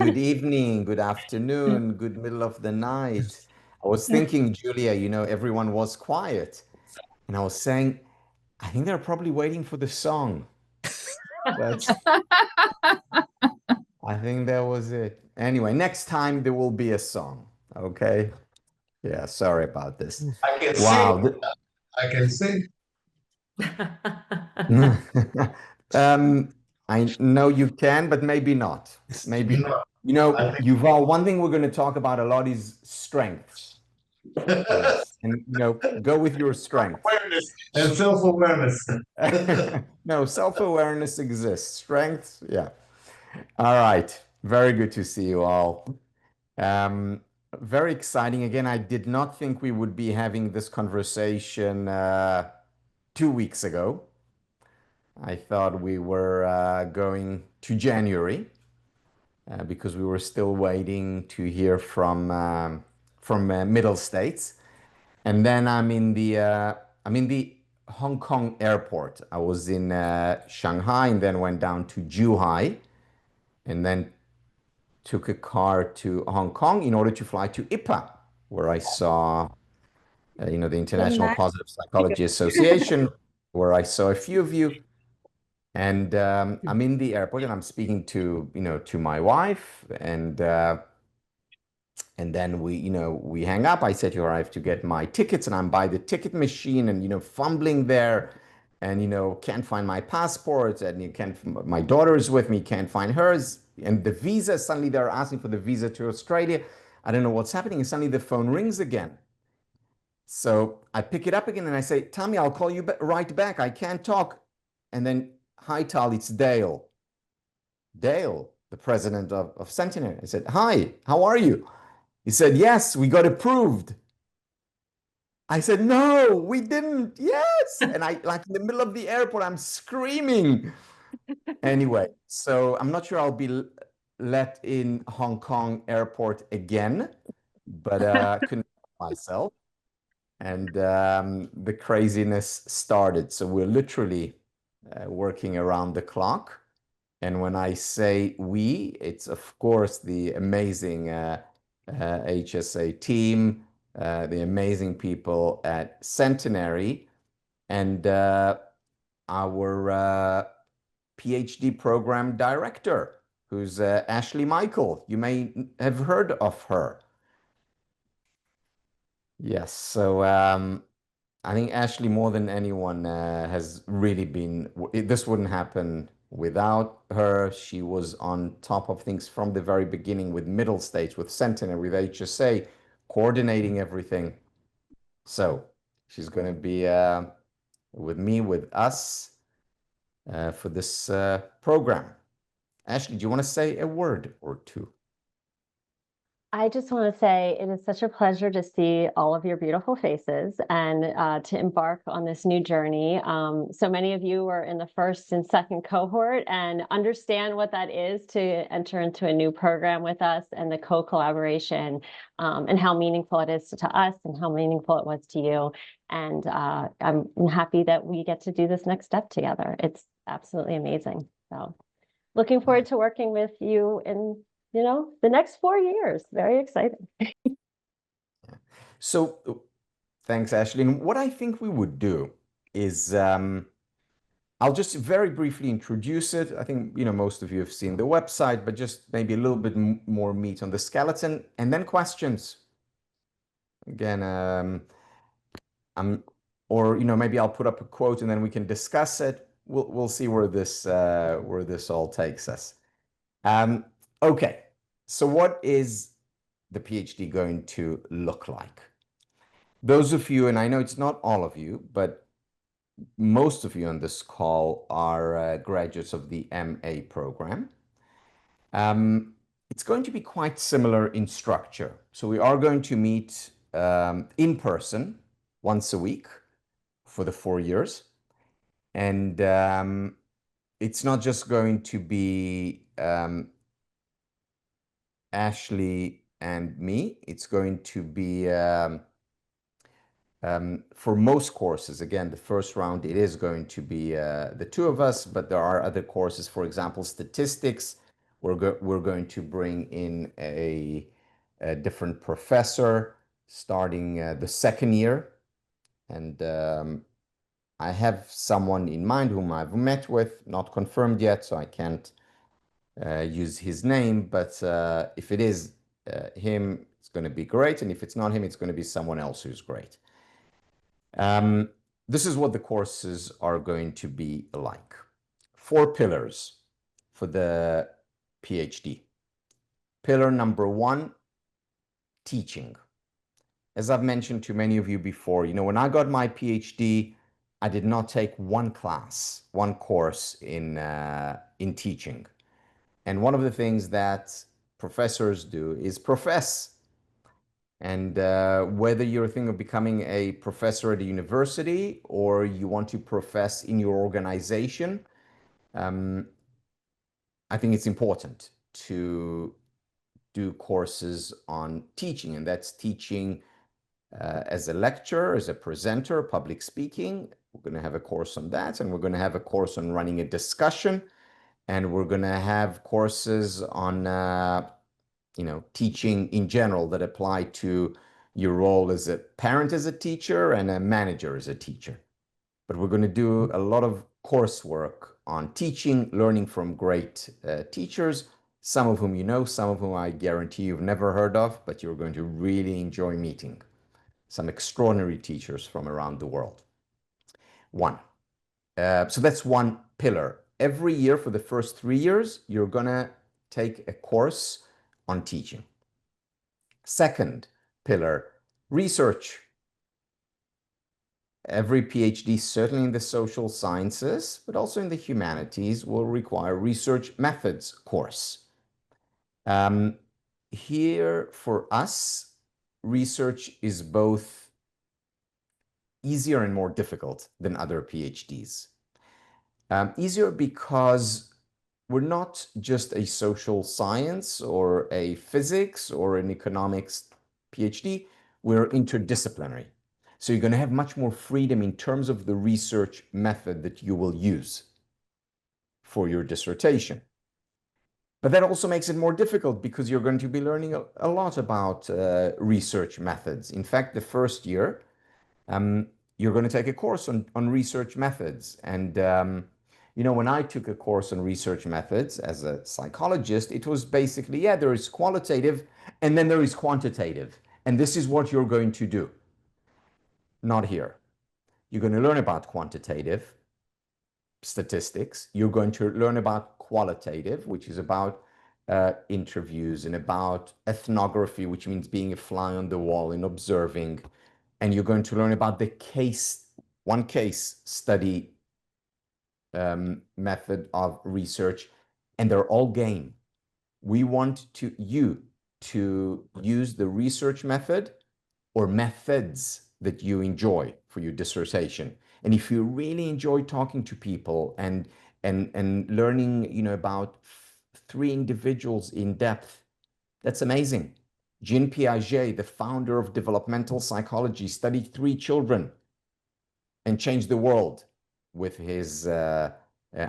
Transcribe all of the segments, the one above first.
Good evening, good afternoon, good middle of the night. I was thinking, Julia, everyone was quiet. And I was saying, I think they're probably waiting for the song. That's, I think that was it. Anyway, next time there will be a song. Okay. Yeah, sorry about this. I can Wow. sing. I can sing. Um, I know you can, but maybe not. Maybe not. No, I Yuval, one thing we're going to talk about a lot is strengths. think Yes. And, go with your strengths. awareness and self-awareness. No, self-awareness exists. Strengths, yeah. All right. Very good to see you all. Um, Very exciting. Again, I did not think we would be having this conversation 2 weeks ago. I thought we were going to January because we were still waiting to hear from Middle States. And then I'm in the Hong Kong airport. I was in Shanghai and then went down to Zhuhai and then took a car to Hong Kong in order to fly to IPA, where I saw the International Nice. Positive Psychology Association, where I saw a few of you. And I'm in the airport and I'm speaking to my wife and then we hang up. I said to her, I have to get my tickets, and I'm by the ticket machine and fumbling there, and can't find my passport, and you can't. My daughter is with me, can't find hers, and the visa. Suddenly they're asking for the visa to Australia. I don't know what's happening, and suddenly the phone rings again. So I pick it up again and I say, Tommy, I'll call you right back. I can't talk. And then, hi, Tal, it's Dale. Dale, the president of Centenary. I said, hi, how are you? He said, yes, we got approved. I said, no, we didn't. Yes. And I, like in the middle of the airport, I'm screaming. Anyway, so I'm not sure I'll be let in Hong Kong airport again, but couldn't help myself. And the craziness started. So we're literally working around the clock. And when I say we, it's of course the amazing HSA team, the amazing people at Centenary, and our PhD program director, who's Ashley Michael. You may have heard of her. Yes, so I think Ashley, more than anyone, has really been. This wouldn't happen without her. She was on top of things from the very beginning with middle stage, with Sentinel, with HSA, coordinating everything. So she's going to be with me, with us for this program. Ashley, do you want to say a word or two? I just want to say it is such a pleasure to see all of your beautiful faces and to embark on this new journey. So many of you are in the first and second cohort and understand what that is to enter into a new program with us and the co-collaboration and how meaningful it is to us and how meaningful it was to you. And I'm happy that we get to do this next step together. It's absolutely amazing. So looking forward to working with you in the next 4 years. Very exciting. So thanks, Ashley. And what I think we would do is I'll just very briefly introduce it. I think most of you have seen the website, but just maybe a little bit more meat on the skeleton, and then questions. Again, I'm, or maybe I'll put up a quote and then we can discuss it. We'll see where this all takes us. Okay, so what is the PhD going to look like? Those of you, and I know it's not all of you, but most of you on this call are graduates of the MA program. It's going to be quite similar in structure. So we are going to meet in person once a week for the 4 years. And it's not just going to be Ashley and me. It's going to be for most courses, again, the first round, it is going to be the two of us, but there are other courses, for example, statistics, We're going to bring in a different professor starting the second year. And I have someone in mind whom I've met with, not confirmed yet, so I can't use his name. But if it is him, it's going to be great. And if it's not him, it's going to be someone else who's great. This is what the courses are going to be like. 4 pillars for the PhD. Pillar number 1, teaching. As I've mentioned to many of you before, when I got my PhD, I did not take one class, one course in teaching. And one of the things that professors do is profess. And whether you're thinking of becoming a professor at a university or you want to profess in your organization, I think it's important to do courses on teaching, and that's teaching as a lecturer, as a presenter, public speaking. We're going to have a course on that, and we're going to have a course on running a discussion, and we're going to have courses on teaching in general that apply to your role as a parent as a teacher and a manager as a teacher. But we're going to do a lot of coursework on teaching, learning from great teachers, some of whom you know, some of whom I guarantee you've never heard of, but you're going to really enjoy meeting. Some extraordinary teachers from around the world. So that's one pillar. Every year for the first 3 years, you're going to take a course on teaching. Second pillar, research. Every PhD, certainly in the social sciences, but also in the humanities, will require research methods course. Here for us, research is both easier and more difficult than other PhDs. Easier because we're not just a social science or a physics or an economics PhD, we're interdisciplinary. So you're going to have much more freedom in terms of the research method that you will use for your dissertation. But that also makes it more difficult because you're going to be learning a lot about research methods. In fact, the first year, you're going to take a course on research methods. And, when I took a course on research methods as a psychologist, it was basically, there is qualitative and then there is quantitative. And this is what you're going to do. Not here. You're going to learn about quantitative statistics. You're going to learn about qualitative, which is about interviews and about ethnography, which means being a fly on the wall and observing. And you're going to learn about the one case study method of research, and they're all game. We want you to use the research method or methods that you enjoy for your dissertation. And if you really enjoy talking to people and learning, about 3 individuals in depth, that's amazing. Jean Piaget, the founder of developmental psychology, studied 3 children and changed the world with his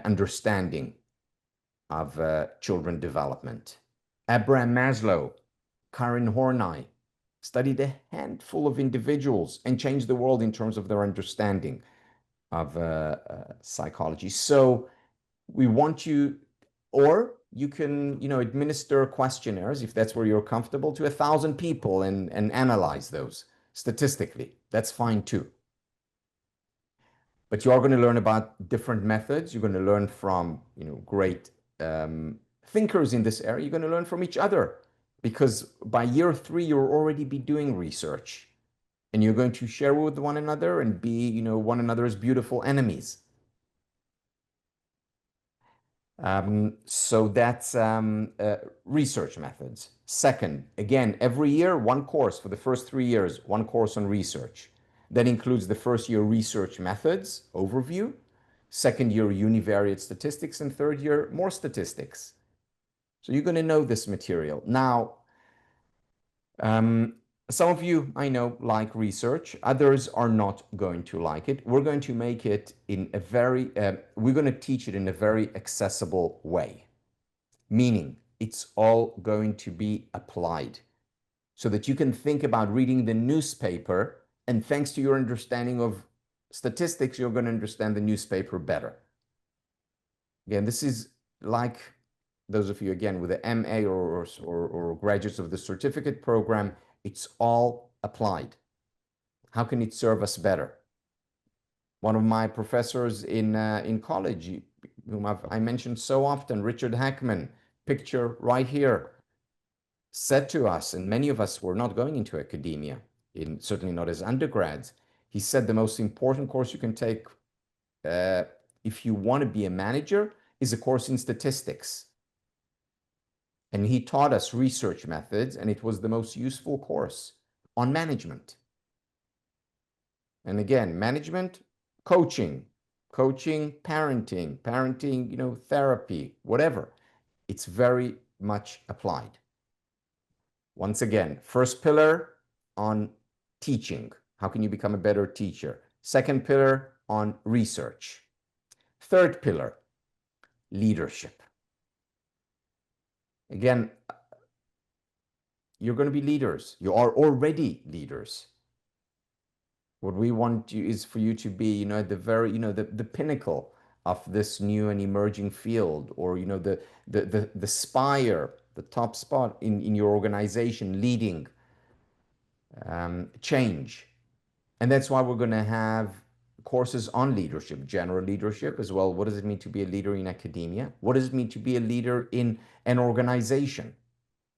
understanding of children development. Abraham Maslow, Karen Horney, studied a handful of individuals and changed the world in terms of their understanding of psychology. So we want you, or you can, administer questionnaires, if that's where you're comfortable, to 1,000 people and analyze those statistically. That's fine too. But you are going to learn about different methods. You're going to learn from, great thinkers in this area. You're going to learn from each other, because by year 3, you'll already be doing research and you're going to share with one another and be, one another's beautiful enemies. So that's research methods. Second, again, every year, one course for the first 3 years, one course on research. That includes the first year research methods overview, second year univariate statistics, and third year more statistics. So you're going to know this material. Now, some of you, I know, like research. Others are not going to like it. We're going to make it in a very, we're going to teach it in a very accessible way. meaning it's all going to be applied so that you can think about reading the newspaper, and thanks to your understanding of statistics, you're going to understand the newspaper better. Again, this is like those of you, again, with the MA or graduates of the certificate program, it's all applied. How can it serve us better? One of my professors in college, whom I mentioned so often, Richard Hackman, picture right here, said to us, and many of us were not going into academia, certainly not as undergrads. He said the most important course you can take uh, if you want to be a manager is a course in statistics. And he taught us research methods, and it was the most useful course on management. And again, management, coaching, parenting, therapy, whatever. It's very much applied. Once again, first pillar on teaching. How can you become a better teacher? Second pillar on research. Third pillar, leadership. Again, you're going to be leaders. You are already leaders. What we want you is for you to be, at the very, the pinnacle of this new and emerging field, or, the spire, the top spot in your organization, leading change. And that's why we're going to have courses on leadership, general leadership as well. What does it mean to be a leader in academia? What does it mean to be a leader in an organization?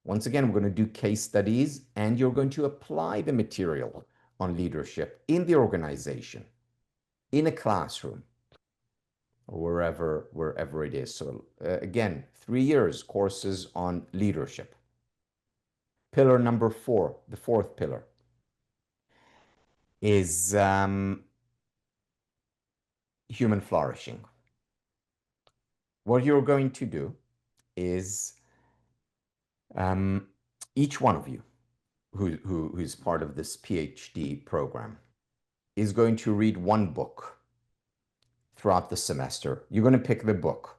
Once again, we're going to do case studies, and you're going to apply the material on leadership in the organization, in a classroom, or wherever it is. So again, 3 years courses on leadership. Pillar number 4, the fourth pillar, is human flourishing. What you're going to do is each one of you who's part of this PhD program is going to read one book throughout the semester. You're going to pick the book.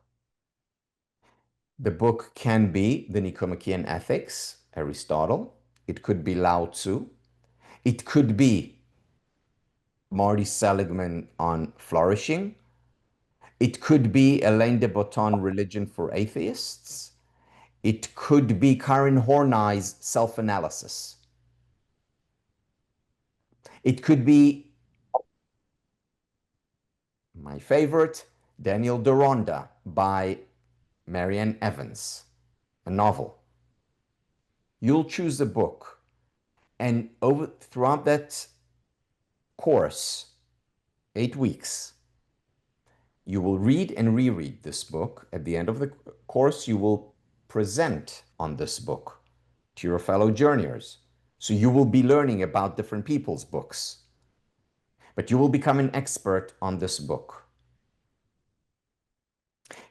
The book can be the Nicomachean Ethics, Aristotle. It could be Lao Tzu. It could be Marty Seligman on flourishing. It could be Alain de Botton, Religion for Atheists. It could be Karen Horney's Self-Analysis. It could be my favorite, Daniel Deronda by Marianne Evans, a novel. You'll choose a book, and throughout that course, 8 weeks, you will read and reread this book. At the end of the course, you will present on this book to your fellow journeyers. So you will be learning about different people's books, but you will become an expert on this book.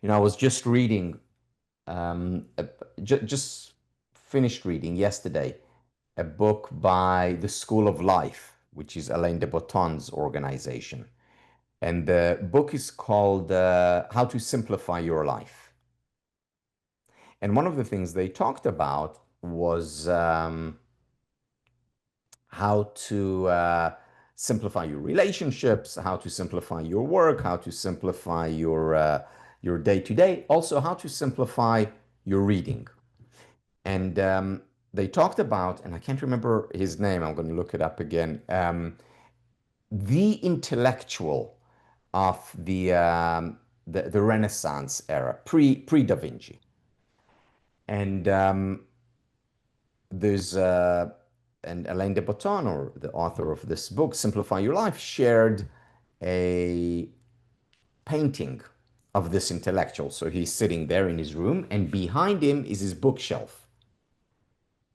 I was just reading, just finished reading yesterday, a book by the School of Life, which is Alain de Botton's organization. And the book is called How to Simplify Your Life. And one of the things they talked about was how to simplify your relationships, how to simplify your work, how to simplify your day-to-day, also how to simplify your reading. And they talked about, and I can't remember his name, I'm going to look it up again, the intellectual of the Renaissance era, pre-Da Vinci. And there's and Alain de Botton, or the author of this book, Simplify Your Life, shared a painting of this intellectual. So he's sitting there in his room, and behind him is his bookshelf.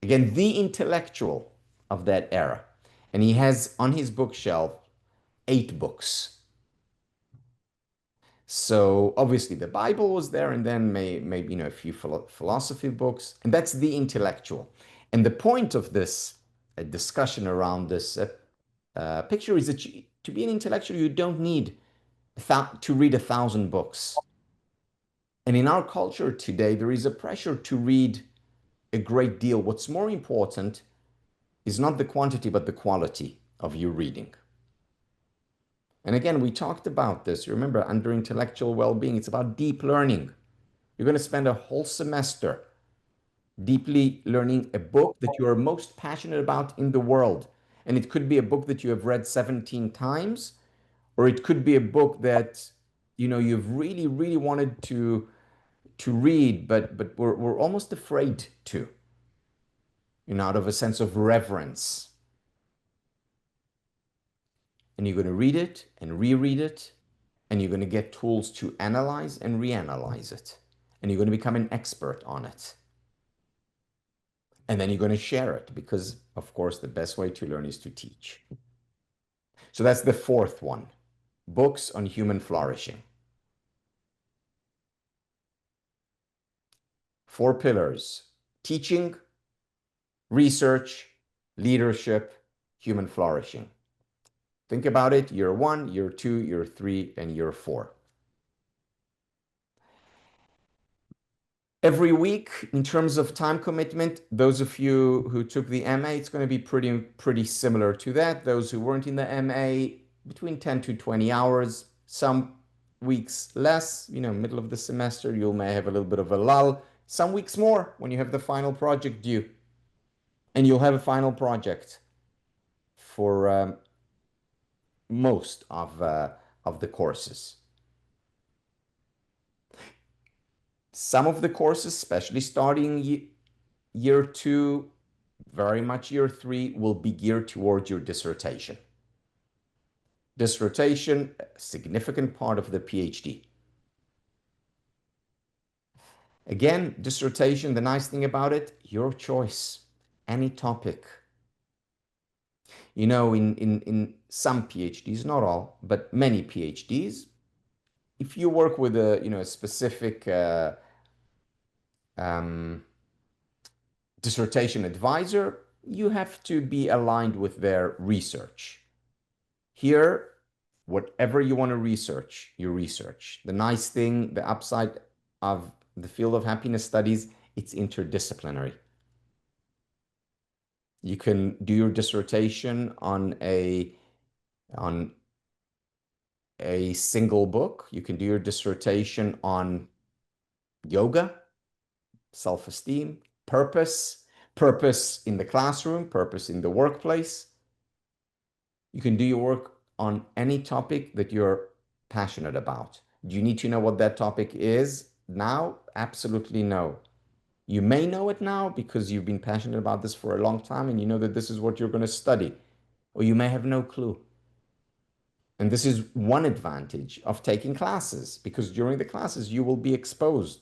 Again, the intellectual of that era. And he has on his bookshelf 8 books. So obviously the Bible was there, and then maybe a few philosophy books, and that's the intellectual. And the point of this discussion around this picture is that to be an intellectual, you don't need to read 1,000 books. And in our culture today, there is a pressure to read a great deal. What's more important is not the quantity, but the quality of your reading. And again, we talked about this. Remember, under intellectual well-being, it's about deep learning. You're going to spend a whole semester deeply learning a book that you are most passionate about in the world. And it could be a book that you have read 17 times, or it could be a book that you've really, really wanted to read, but we're almost afraid to, out of a sense of reverence. And you're going to read it and reread it, and you're going to get tools to analyze and reanalyze it. And you're going to become an expert on it. And then you're going to share it because, of course, the best way to learn is to teach. So that's the fourth one, books on human flourishing. 4 pillars: teaching, research, leadership, human flourishing. Think about it, year 1, year 2, year 3, and year 4. Every week, in terms of time commitment, those of you who took the MA, it's going to be pretty similar to that. Those who weren't in the MA, between 10 to 20 hours. Some weeks less, middle of the semester, you may have a little bit of a lull. Some weeks more when you have the final project due. And you'll have a final project for most of the courses. Some of the courses, especially starting year 2, very much year 3, will be geared towards your dissertation. Dissertation, a significant part of the PhD. Again, dissertation, the nice thing about it, your choice, any topic. In some PhDs, not all, but many PhDs, if you work with a specific um, dissertation advisor, you have to be aligned with their research. Here, whatever you want to research, you research. The nice thing, the upside of the field of happiness studies, it's interdisciplinary. You can do your dissertation on a single book. You can do your dissertation on yoga, self-esteem, purpose in the classroom, purpose in the workplace. You can do your work on any topic that you're passionate about. Do you need to know what that topic is now? Absolutely no. You may know it now because you've been passionate about this for a long time and you know that this is what you're going to study, or you may have no clue. And this is one advantage of taking classes, because during the classes you will be exposed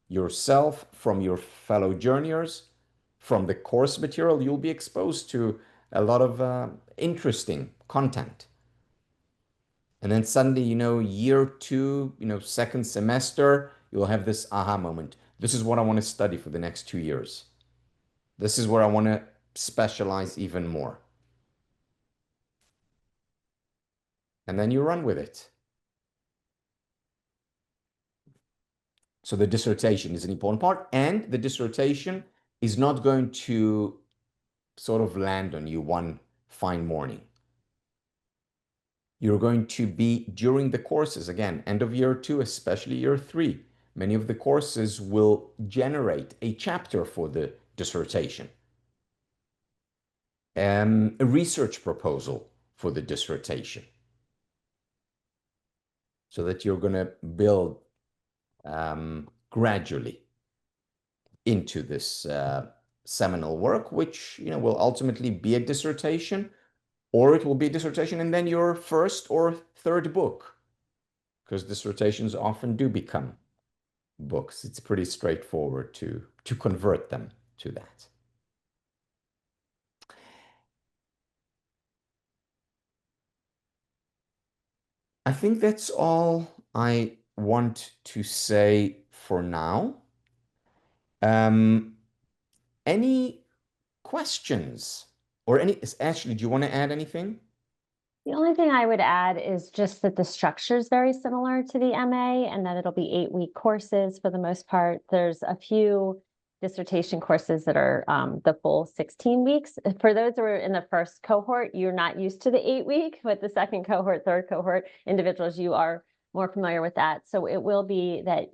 yourself from your fellow journeyers, from the course material. You'll be exposed to a lot of interesting content. And then suddenly, year 2, second semester, you'll have this aha moment. This is what I want to study for the next 2 years. This is where I want to specialize even more. And then you run with it. So the dissertation is an important part, and the dissertation is not going to sort of land on you one fine morning. You're going to be, during the courses, again, end of year 2, especially year 3, many of the courses will generate a chapter for the dissertation, a research proposal for the dissertation, so that you're going to build gradually into this seminal work, which will ultimately be a dissertation, or it will be a dissertation and then your first or third book, because dissertations often do become books. It's pretty straightforward to convert them to that. I think that's all I want to say for now. Any questions or Ashley, do you want to add anything? The only thing I would add is just that the structure is very similar to the MA and that it'll be 8-week courses for the most part. There's a few dissertation courses that are the full 16 weeks. For those who are in the first cohort, you're not used to the 8-week, but the second cohort, third cohort individuals, you are more familiar with that. So it will be that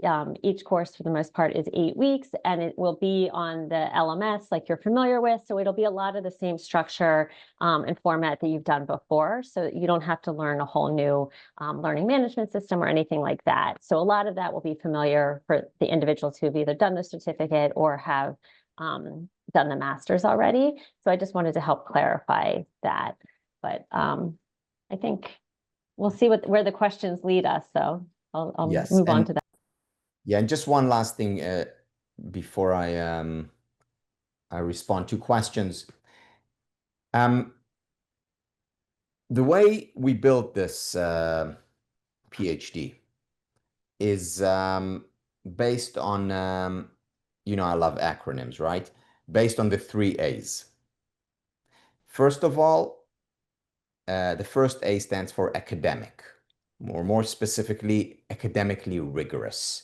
each course for the most part is 8 weeks, and it will be on the LMS like you're familiar with. So it'll be a lot of the same structure and format that you've done before. So you don't have to learn a whole new learning management system or anything like that. So a lot of that will be familiar for the individuals who've either done the certificate or have done the master's already. So I just wanted to help clarify that. But I think we'll see where the questions lead us. So I'll Yes, move on and to that. yeah, and just one last thing before I respond to questions. Um, the way we built this PhD is based on, I love acronyms, right? Based on the 3 A's. First of all, the first A stands for academic, or more specifically, academically rigorous.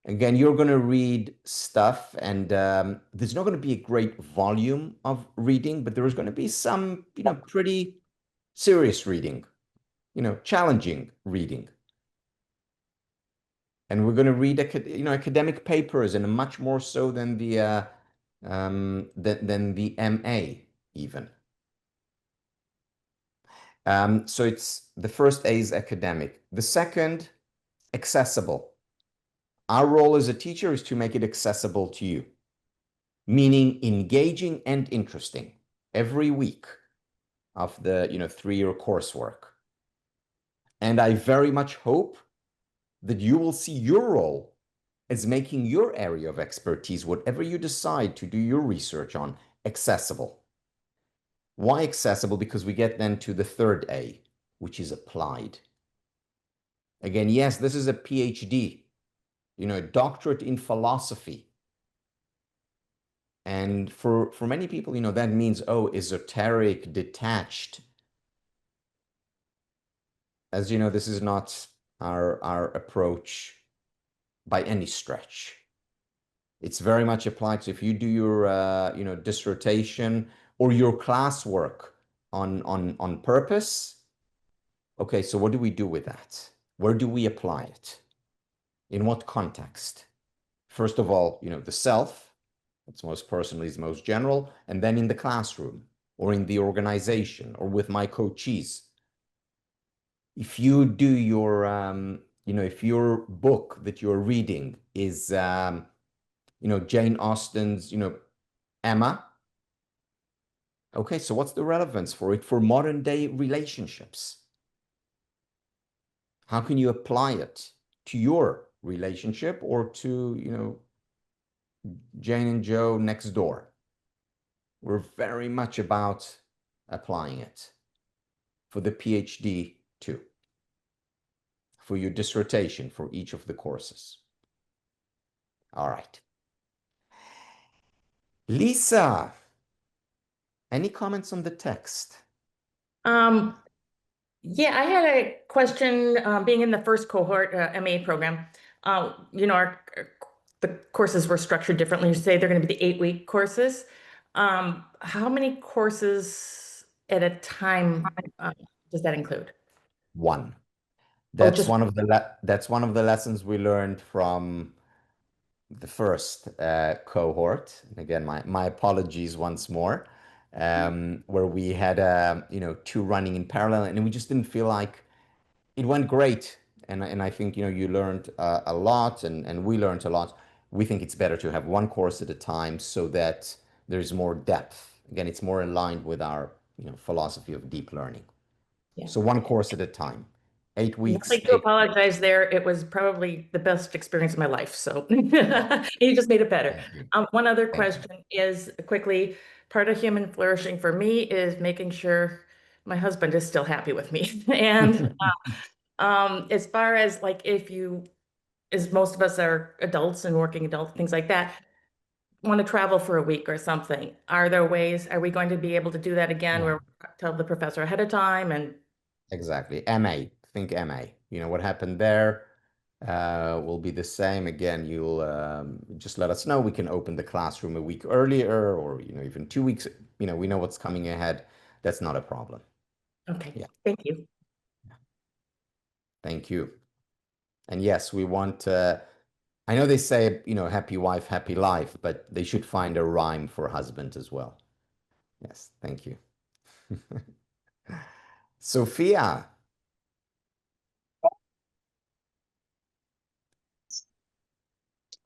Again, you're going to read stuff, and there's not going to be a great volume of reading, but there is going to be some, pretty serious reading, challenging reading. And we're going to read, academic papers, and much more so than the MA even. So it's the first A is academic. The second, accessible. Our role as a teacher is to make it accessible to you, meaning engaging and interesting every week of the 3-year coursework. And I very much hope that you will see your role as making your area of expertise, whatever you decide to do your research on, accessible. Why accessible? Because we get then to the third A, which is applied. Again, yes, this is a PhD, a doctorate in philosophy. And for many people, that means, oh, esoteric, detached. As you know, this is not our approach by any stretch. It's very much applied. So if you do your, dissertation or your classwork on purpose, okay, so what do we do with that? Where do we apply it? In what context? First of all, the self, it's most personal, is most general, and then in the classroom or in the organization or with my coachees. If you do your, if your book that you're reading is, Jane Austen's, Emma, okay, so what's the relevance for it for modern day relationships? How can you apply it to your relationship or to, Jane and Joe next door? We're very much about applying it for the PhD too, for your dissertation for each of the courses. All right. Lisa, any comments on the text? Yeah, I had a question, being in the first cohort, MA program. The courses were structured differently. You say they're going to be the 8-week courses. How many courses at a time does that include? One. Oh, That's just one of the lessons we learned from the first cohort. And again, my apologies once more, where we had 2 running in parallel, and we just didn't feel like it went great. And I think you learned a lot, and we learned a lot. We think it's better to have one course at a time so that there's more depth. Again, it's more aligned with our philosophy of deep learning. yeah. So one course at a time, 8 weeks, Nothing to apologize there. It was probably the best experience of my life. So you just made it better. Thank you. One other Thank you. question is quickly, part of human flourishing for me is making sure my husband is still happy with me. And as far as like, as most of us are adults and working adults, things like that, want to travel for a week or something, are there ways, are we going to be able to do that again Yeah. where we tell the professor ahead of time and Exactly. MA, think MA. You know, what happened there will be the same. Again, you'll just let us know. We can open the classroom a week earlier or, even 2 weeks. We know what's coming ahead. That's not a problem. okay, Yeah. thank you. Thank you. And yes, we want, I know they say, happy wife, happy life, but they should find a rhyme for husband as well. Yes, thank you. Sophia.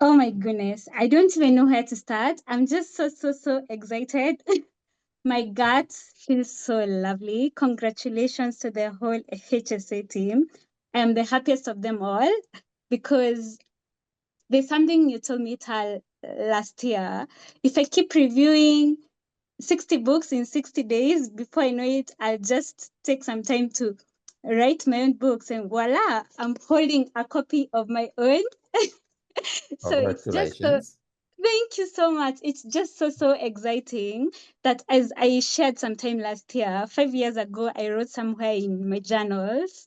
Oh my goodness. I don't even know where to start. I'm just so excited. My gut feels so lovely. Congratulations to the whole HSA team. I am the happiest of them all because there's something you told me, Tal, last year. If I keep reviewing 60 books in 60 days, before I know it, I'll just take some time to write my own books and voila, I'm holding a copy of my own. So it's just so, Congratulations. thank you so much. It's just so exciting that as I shared sometime last year, 5 years ago, I wrote somewhere in my journals,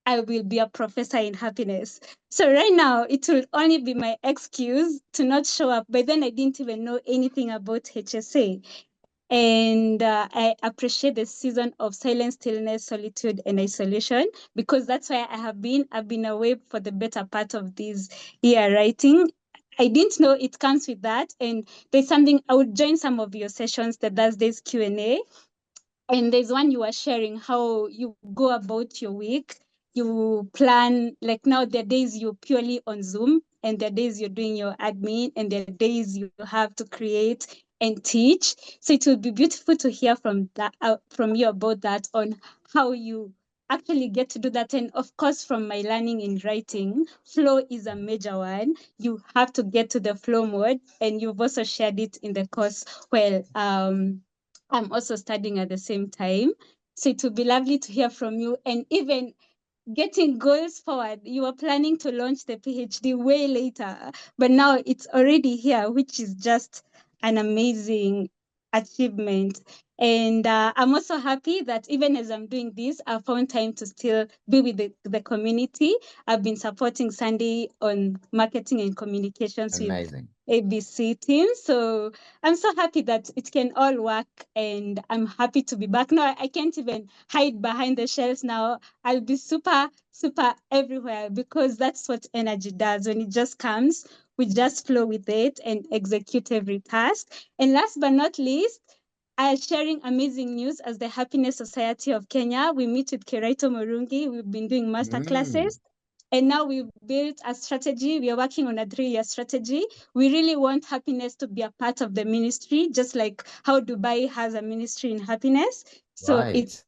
I will be a professor in happiness. So right now, it will only be my excuse to not show up. But then I didn't even know anything about HSA. And I appreciate the season of silence, stillness, solitude, and isolation because that's why I've been away for the better part of this year writing. I didn't know it comes with that. And there's something, I would join some of your sessions, the Thursdays Q&A. And there's one you were sharing how you go about your week. You plan, like now there are days you're purely on Zoom, and there are days you're doing your admin, and there are days you have to create and teach. So it would be beautiful to hear from you about that on how you actually get to do that. And of course, from my learning in writing, flow is a major one. You have to get to the flow mode, and you've also shared it in the course. Well, I'm also studying at the same time. So it would be lovely to hear from you and even getting goals forward. You were planning to launch the PhD way later, but now it's already here, which is just an amazing achievement. And I'm also happy that even as I'm doing this, I found time to still be with the community. I've been supporting Sandy on marketing and communications with Amazing. ABC team. So I'm so happy that it can all work and I'm happy to be back. Now I can't even hide behind the shelves now. I'll be super everywhere because that's what energy does. When it just comes, we just flow with it and execute every task. And last but not least, sharing amazing news as the Happiness Society of Kenya. We meet with Keraito Murungi. We've been doing master classes. And now we've built a strategy. We are working on a 3-year strategy. We really want happiness to be a part of the ministry, just like how Dubai has a ministry in happiness. So Right. it's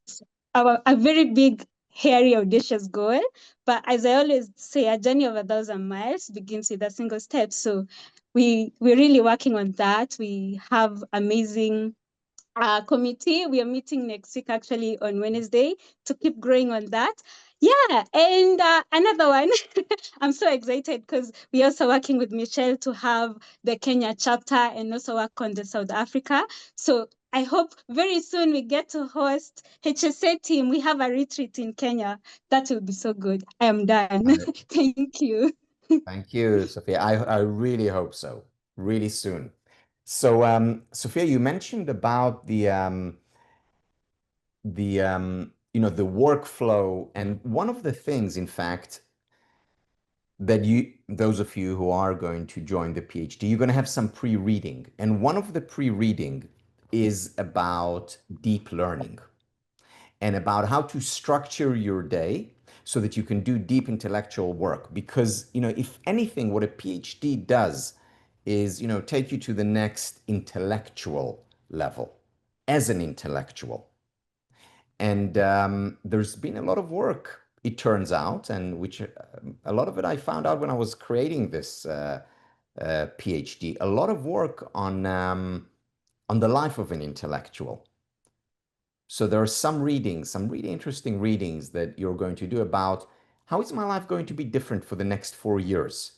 a very big, hairy, audacious goal. But as I always say, a journey of 1,000 miles begins with a single step. So we're really working on that. We have amazing committee. We are meeting next week, actually, on Wednesday, to keep growing on that. Yeah, and another one, I'm so excited because we're also working with Michelle to have the Kenya chapter and also work on the South Africa. So I hope very soon we get to host HSA team. We have a retreat in Kenya. That will be so good. I am done. Thank you. Thank you, Sophia. I really hope so, really soon. So, Sophia, you mentioned about the workflow, and one of the things, in fact, that those of you who are going to join the PhD, you're going to have some pre-reading, and one of the pre-reading is about deep learning and about how to structure your day so that you can do deep intellectual work. Because, if anything, what a PhD does is, take you to the next intellectual level as an intellectual. And there's been a lot of work, it turns out, and which a lot of it I found out when I was creating this PhD, a lot of work on the life of an intellectual. So there are some readings, some really interesting readings that you're going to do about how is my life going to be different for the next 4 years?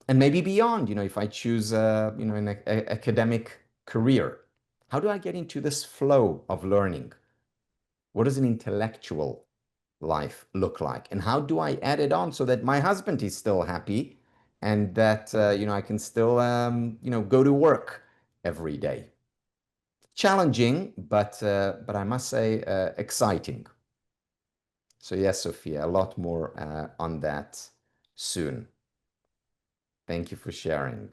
and maybe beyond, if I choose, an academic career, how do I get into this flow of learning? What does an intellectual life look like? And how do I add it on so that my husband is still happy and that, I can still, go to work every day? Challenging, but I must say, exciting. So yes, Sophia, a lot more on that soon. Thank you for sharing.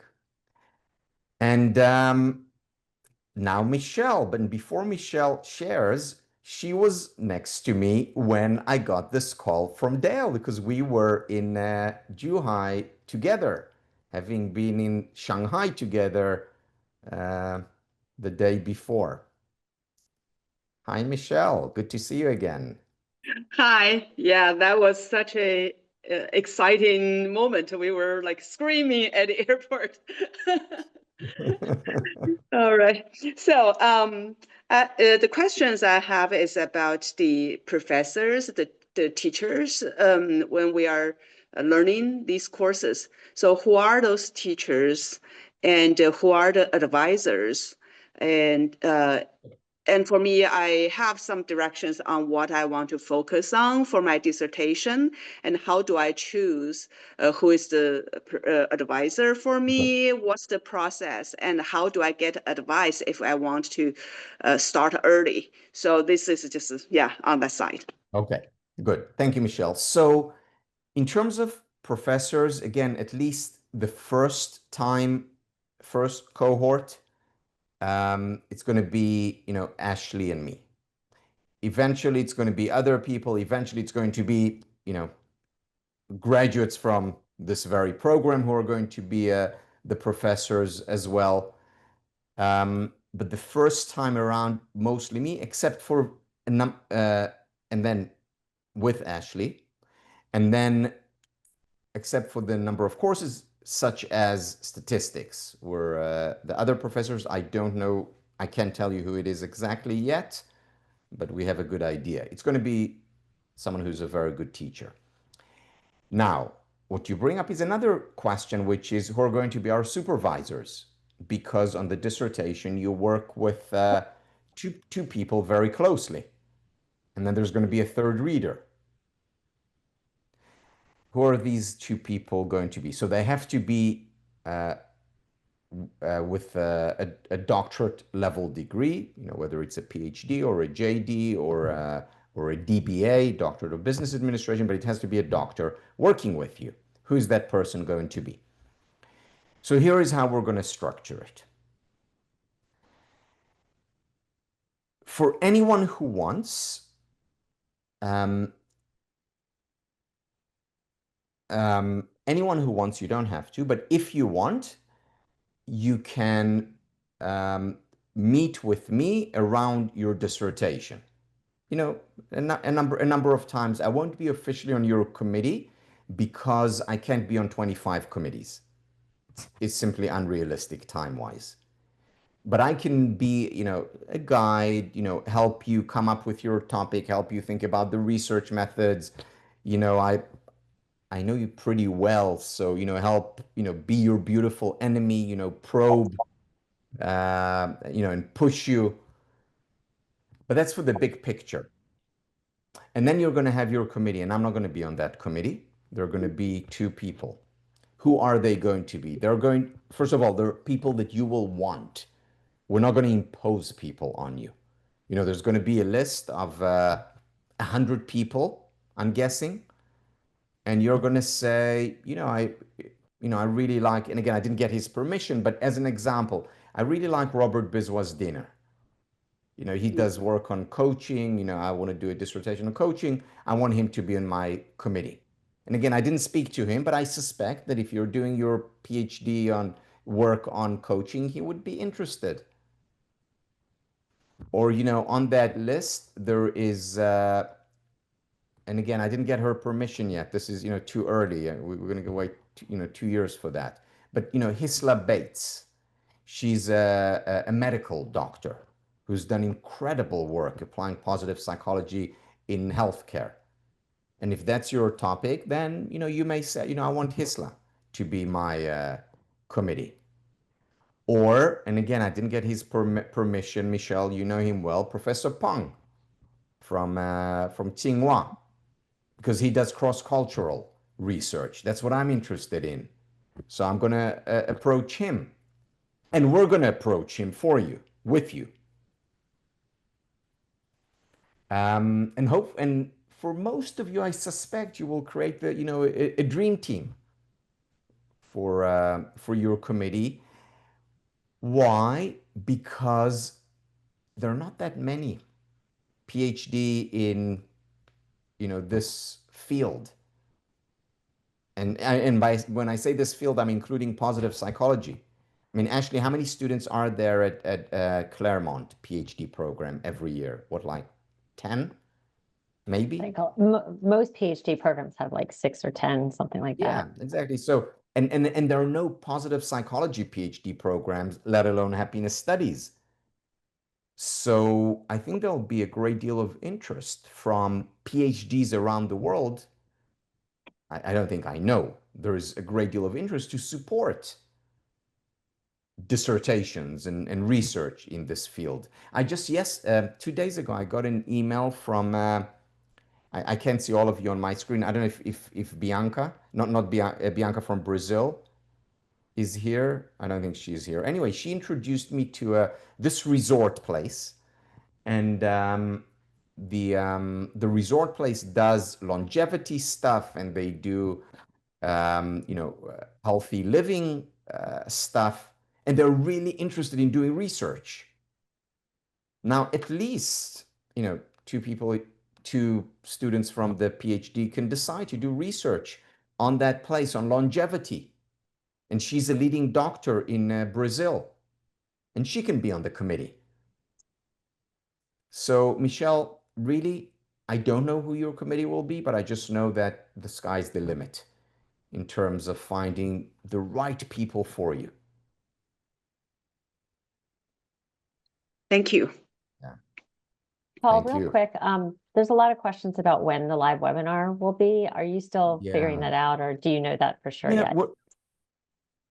And now Michelle, but before Michelle shares, she was next to me when I got this call from Dale because we were in Zhuhai together, having been in Shanghai together uh, the day before. Hi, Michelle. Good to see you again. Hi. Yeah, that was such a exciting moment. We were like screaming at the airport. All right. So, the questions I have is about the professors, the teachers, when we are learning these courses. So, who are those teachers, and who are the advisors? And for me, I have some directions on what I want to focus on for my dissertation and how do I choose who is the advisor for me, what's the process, and how do I get advice if I want to start early. So this is just, yeah, on that side. Okay, good. Thank you, Michelle. So in terms of professors, again, at least the first cohort, it's going to be, Ashley and me. Eventually, it's going to be other people. Eventually, it's going to be, graduates from this very program who are going to be the professors as well. But the first time around, mostly me, except for, and then with Ashley, and then except for the number of courses such as statistics, where the other professors, I don't know, I can't tell you who it is exactly yet, but we have a good idea. It's going to be someone who's a very good teacher. Now, what you bring up is another question, which is who are going to be our supervisors? Because on the dissertation, you work with two people very closely. And then there's going to be a third reader. Who are these two people going to be? So they have to be with a doctorate level degree, whether it's a PhD or a JD or a DBA, Doctorate of Business Administration, but it has to be a doctor working with you. Who's that person going to be? So here is how we're going to structure it. For anyone who wants, you don't have to, but if you want, you can meet with me around your dissertation. A number of times. I won't be officially on your committee because I can't be on 25 committees. It's simply unrealistic time-wise. But I can be, a guide, help you come up with your topic, help you think about the research methods. I know you pretty well, so, help, be your beautiful enemy, probe, and push you. But that's for the big picture. And then you're going to have your committee, and I'm not going to be on that committee. There are going to be two people. Who are they going to be? First of all, they're people that you will want. We're not going to impose people on you. There's going to be a list of 100 people, I'm guessing, and you're going to say, I really like, and again, I didn't get his permission, but as an example, I really like Robert Biswas Dinner. He does work on coaching. I want to do a dissertation on coaching. I want him to be in my committee. And again, I didn't speak to him, but I suspect that if you're doing your PhD on work on coaching, he would be interested. Or, on that list, there is, and again, I didn't get her permission yet. This is, too early. We're going to wait, 2 years for that. But, Hisla Bates, she's a medical doctor who's done incredible work applying positive psychology in healthcare. And if that's your topic, then, you may say, I want Hisla to be my committee. Or, and again, I didn't get his permission, Michelle, you know him well, Professor Peng from Tsinghua, because he does cross-cultural research. That's what I'm interested in. So I'm going to approach him, and we're going to approach him for you, with you. And for most of you, I suspect you will create a dream team for your committee. Why? Because there are not that many PhD in this field. And when I say this field, I'm including positive psychology. I mean, Ashley, how many students are there at Claremont PhD program every year? What, like 10, maybe? Like most PhD programs have like 6 or 10, something like Yeah, that. exactly. So, and there are no positive psychology PhD programs, let alone happiness studies. So I think there'll be a great deal of interest from PhDs around the world. I don't think I know. There's a great deal of interest to support dissertations and research in this field. I just, 2 days ago, I got an email from, I can't see all of you on my screen. I don't know if Bianca, not Bianca from Brazil is here. I don't think she's here. Anyway, she introduced me to this resort place. And the resort place does longevity stuff, and they do healthy living stuff, and they're really interested in doing research. Now, at least two students from the PhD can decide to do research on that place on longevity, and she's a leading doctor in Brazil, and she can be on the committee. So, Michelle, really, I don't know who your committee will be, but I just know that the sky's the limit in terms of finding the right people for you. Thank you. Yeah. Paul, Thank real you. quick, there's a lot of questions about when the live webinar will be. Are you still figuring Yeah. that out, or do you know that for sure Yeah, yet?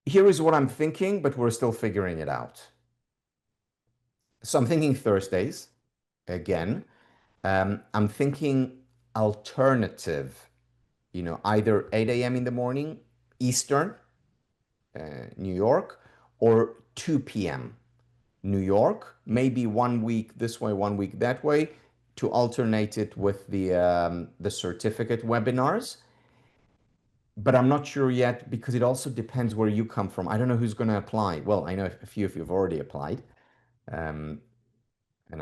here is what I'm thinking, but we're still figuring it out. So I'm thinking Thursdays again. I'm thinking alternative, either 8 a.m. in the morning, Eastern, New York, or 2 p.m. New York, maybe 1 week this way, 1 week that way, to alternate it with the certificate webinars. But I'm not sure yet because it also depends where you come from. I don't know who's going to apply. Well, I know a few of you have already applied, and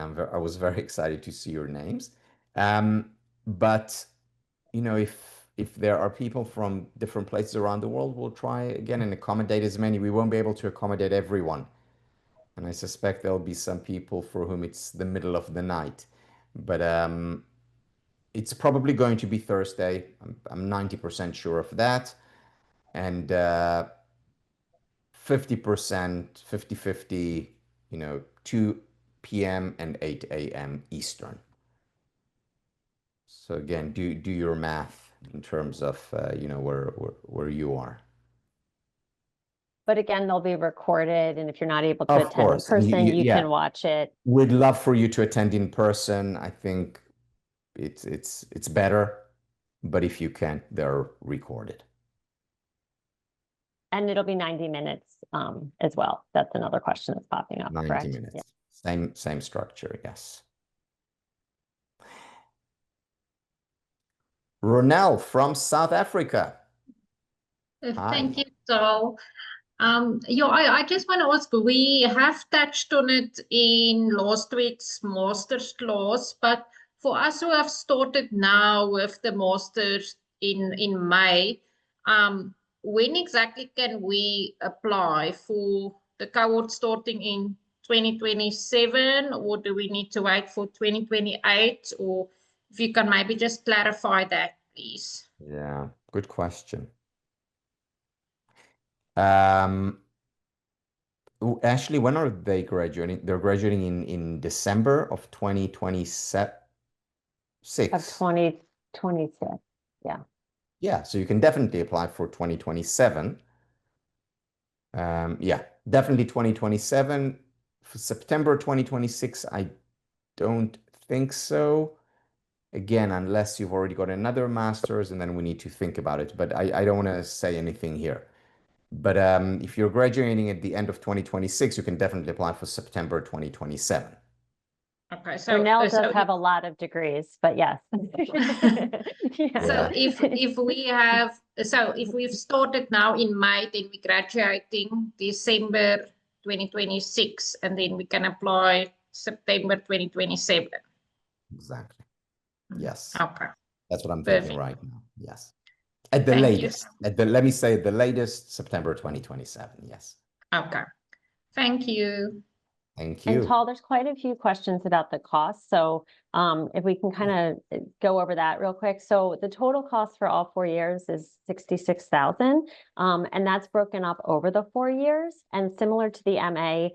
I was very excited to see your names. But if there are people from different places around the world, we'll try again and accommodate as many. We won't be able to accommodate everyone. And I suspect there'll be some people for whom it's the middle of the night. But it's probably going to be Thursday. I'm 90% sure of that. And 50%, 50-50, 2 p.m. and 8 a.m. Eastern. So again, do your math in terms of where you are. But again, they'll be recorded, and if you're not able to Of attend in course, and person, you yeah, can watch it. we'd love for you to attend in person. I think it's better, but if you can't, they're recorded. And it'll be 90 minutes as well. That's another question that's popping up, 90 correct? minutes. Yeah. Same structure, yes. Ronel from South Africa. Thank Hi. you, Saul. I just want to ask, we have touched on it in last week's master's class, but for us who have started now with the master's in May, when exactly can we apply for the cohort starting in 2027, or do we need to wait for 2028? Or if you can maybe just clarify that, please. Yeah, good question. Um, Ashley, when are they graduating? They're graduating in December of 2026. Of 2026. Yeah. Yeah, so you can definitely apply for 2027. Yeah, definitely 2027. For September 2026, I don't think so. Again, unless you've already got another master's, and then we need to think about it. But I don't want to say anything here. But if you're graduating at the end of 2026, you can definitely apply for September 2027. Okay, Brunel so does have a lot of degrees, but yes. Yeah. So if we've started now in May, then we're graduating December 2026, and then we can apply September 2027. Exactly. Yes. Okay. That's what I'm Perfect. thinking right now. Yes. At the Thank you. latest. Let me say at the latest, September 2027. Yes. Okay. Thank you. Thank And you. Tal, there's quite a few questions about the cost. So if we can kind of go over that real quick. So the total cost for all 4 years is $66,000. And that's broken up over the 4 years. And similar to the MA,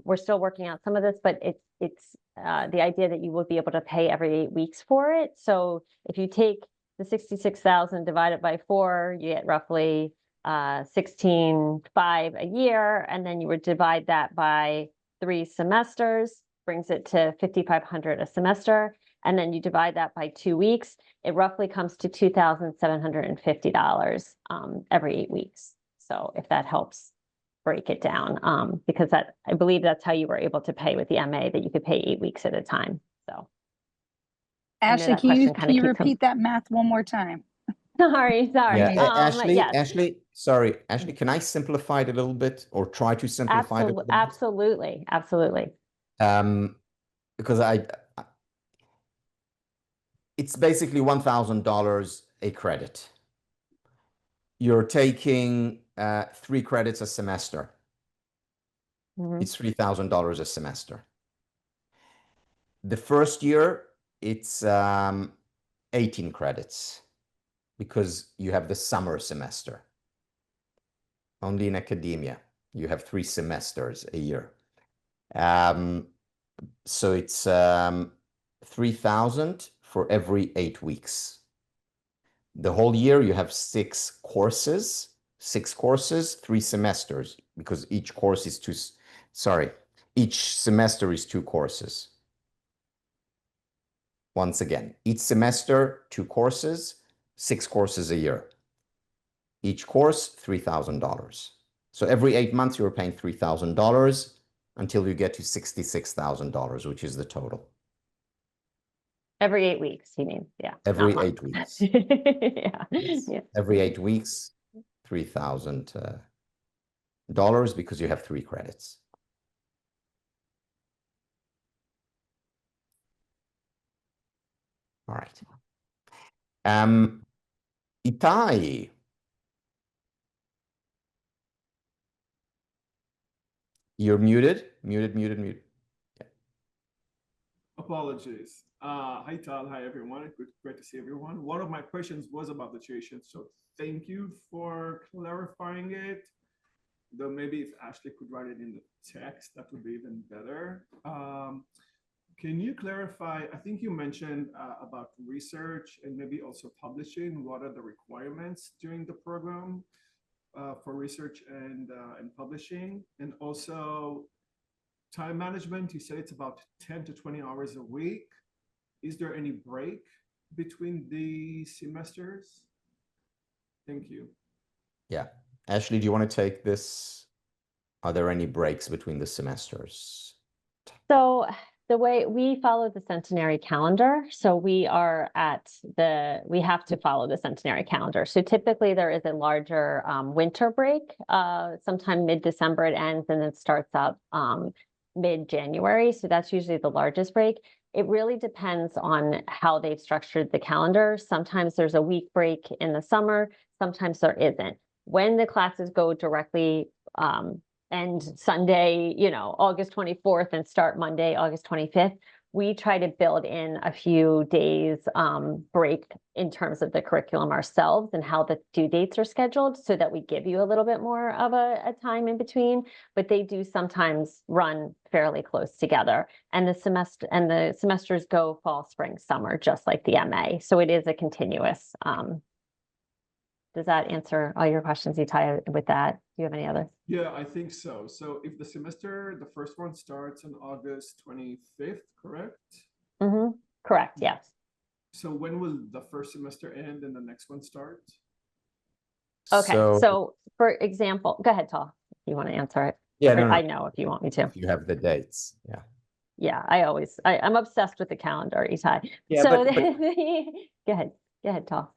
we're still working out some of this, but it's the idea that you will be able to pay every 8 weeks for it. So if you take the 66,000 divided by 4, you get roughly 16,500 a year, and then you would divide that by 3 semesters, brings it to 5,500 a semester, and then you divide that by 2 weeks, it roughly comes to $2,750 every 8 weeks. So if that helps break it down, because I believe that's how you were able to pay with the MA, that you could pay 8 weeks at a time. So Ashley, that can question you kinda keeps repeat that math one more time? sorry. Yeah, Yes. Ashley, can I simplify it a little bit or try to simplify it a little bit? Absolutely. Because it's basically $1,000 a credit. You're taking 3 credits a semester. Mhm. It's $3,000 a semester. The first year, it's 18 credits because you have the summer semester. Only in academia, you have 3 semesters a year. So it's 3,000 for every 8 weeks. The whole year you have 6 courses, 3 semesters, because each course is each semester is 2 courses. Once again, each semester, 2 courses, 6 courses a year. Each course, $3,000. So every 8 months, you're paying $3,000 until you get to $66,000, which is the total. Every 8 weeks, you mean? Yeah. Every not 8 months. weeks. Yeah. Yes. Yeah. Every 8 weeks, $3,000 because you have 3 credits. All right. Itai. You're muted. Muted. Apologies. Hi, Tal. Hi, everyone. Great to see everyone. One of my questions was about the tuition, so thank you for clarifying it. Though maybe if Ashley could write it in the text, that would be even better. Can you clarify? I think you mentioned about research and maybe also publishing. What are the requirements during the program for research and publishing? And also, time management, you said it's about 10 to 20 hours a week. Is there any break between the semesters? Thank you. Yeah. Ashley, do you want to take this? Are there any breaks between the semesters? So the way we follow the centenary calendar, so we have to follow the centenary calendar. So typically there is a larger winter break, sometime mid-December it ends and it starts up mid-January. So that's usually the largest break. It really depends on how they've structured the calendar. Sometimes there's a week break in the summer, sometimes there isn't. When the classes go directly end Sunday, August 24th and start Monday, August 25th, we try to build in a few days break in terms of the curriculum ourselves and how the due dates are scheduled so that we give you a little bit more of a time in between, but they do sometimes run fairly close together. And the semesters go fall, spring, summer, just like the MA. So it is a continuous. Does that answer all your questions, Itai, with that? you have any other? Yeah, I think so. So if the first one starts on August 25th, correct? Mm-hmm. Correct, yes. So when will the first semester end and the next one start? Okay, so for example, go ahead, Tal, if you want to answer it. Yeah, Or no, no. I know if you want me to. If you have the dates, yeah. Yeah, I'm obsessed with the calendar, Itai. Yeah, So but go ahead, Tal.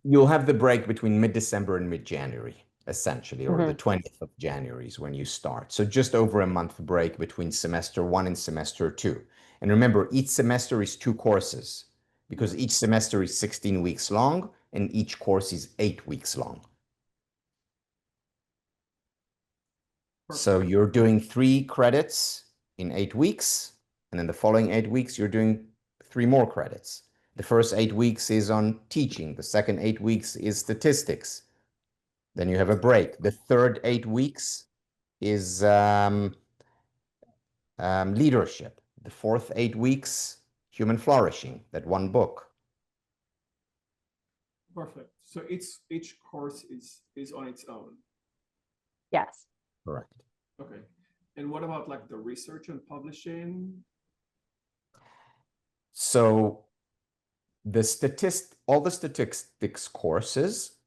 You'll have the break between mid-December and mid-January, essentially, or the Mhm. 20th of January is when you start. So just over a month break between semester 1 and semester 2. And remember, each semester is 2 courses because each semester is 16 weeks long and each course is 8 weeks long. So you're doing 3 credits in 8 weeks, and then the following 8 weeks, you're doing 3 more credits. The first 8 weeks is on teaching. The second 8 weeks is statistics. Then you have a break. The third 8 weeks is leadership. The fourth 8 weeks, human flourishing, that one book. Perfect. So each course is on its own. Yes. Correct. Okay. And what about like the research and publishing? So all the statistics courses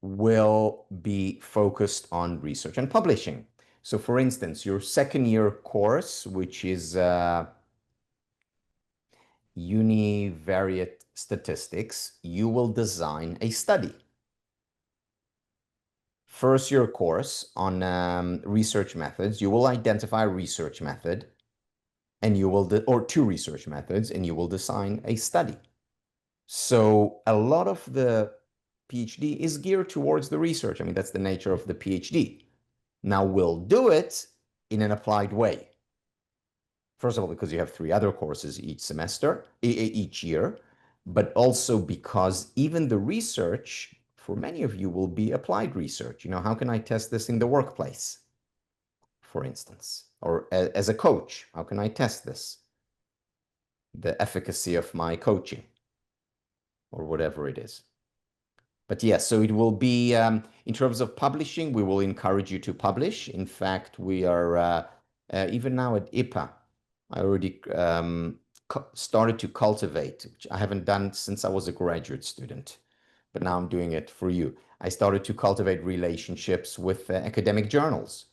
will be focused on research and publishing. So for instance, your second year course, which is univariate statistics, you will design a study. First year course on research methods, you will identify a research method and you will, or 2 research methods, and you will design a study. So a lot of the PhD is geared towards the research. I mean, that's the nature of the PhD. Now we'll do it in an applied way. First of all, because you have 3 other courses each semester, each year, but also because even the research for many of you will be applied research. You know, how can I test this in the workplace, for instance, or as a coach? How can I test this? The efficacy of my coaching or whatever it is. But yes, so it will be, in terms of publishing, we will encourage you to publish. In fact, we are, even now at IPA, I already started to cultivate, which I haven't done since I was a graduate student, but now I'm doing it for you. I started to cultivate relationships with academic journals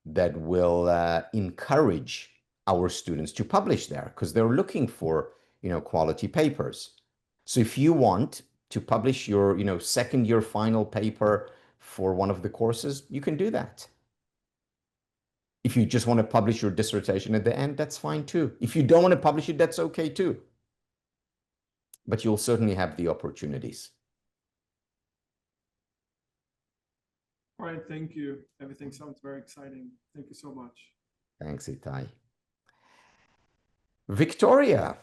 that will encourage our students to publish there because they're looking for, quality papers. So if you want to publish your, second year final paper for one of the courses, you can do that. If you just want to publish your dissertation at the end, that's fine too. If you don't want to publish it, that's okay too. But you'll certainly have the opportunities. All right, thank you. Everything sounds very exciting. Thank you so much. Thanks, Itai. Victoria.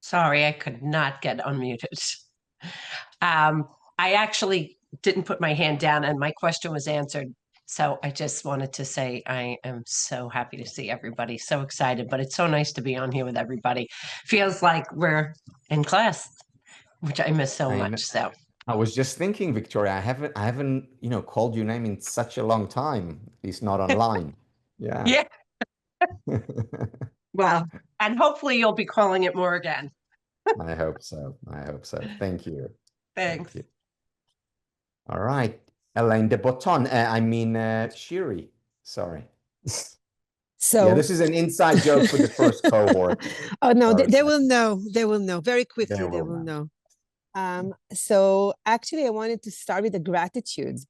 Sorry, I could not get unmuted. I actually didn't put my hand down and my question was answered. So I just wanted to say I am so happy to see everybody, so excited, but it's so nice to be on here with everybody. Feels like we're in class, which I miss so much. So I was just thinking, Victoria, I haven't, called your name in such a long time, at least not online. Yeah. Yeah. Well, and hopefully you'll be calling it more again. I hope so. I hope so. Thank you. Thanks. Thank you. All right. Elaine de Botton. Shiri. Sorry. So yeah, this is an inside joke for the first cohort. Oh no, Sorry. they will know. They will know very quickly. They They will will know. know. So actually, I wanted to start with the gratitude.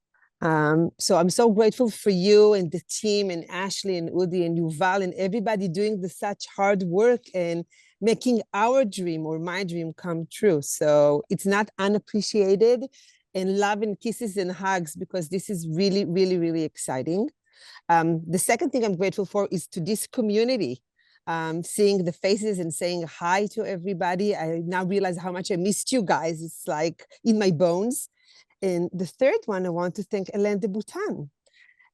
So I'm so grateful for you and the team and Ashley and Udi and Yuval and everybody doing such hard work and making our dream or my dream come true. So it's not unappreciated, and love and kisses and hugs because this is really, really, really exciting. The second thing I'm grateful for is to this community. Seeing the faces and saying hi to everybody. I now realize how much I missed you guys. It's like in my bones. And the third one, I want to thank Hélène de Botton.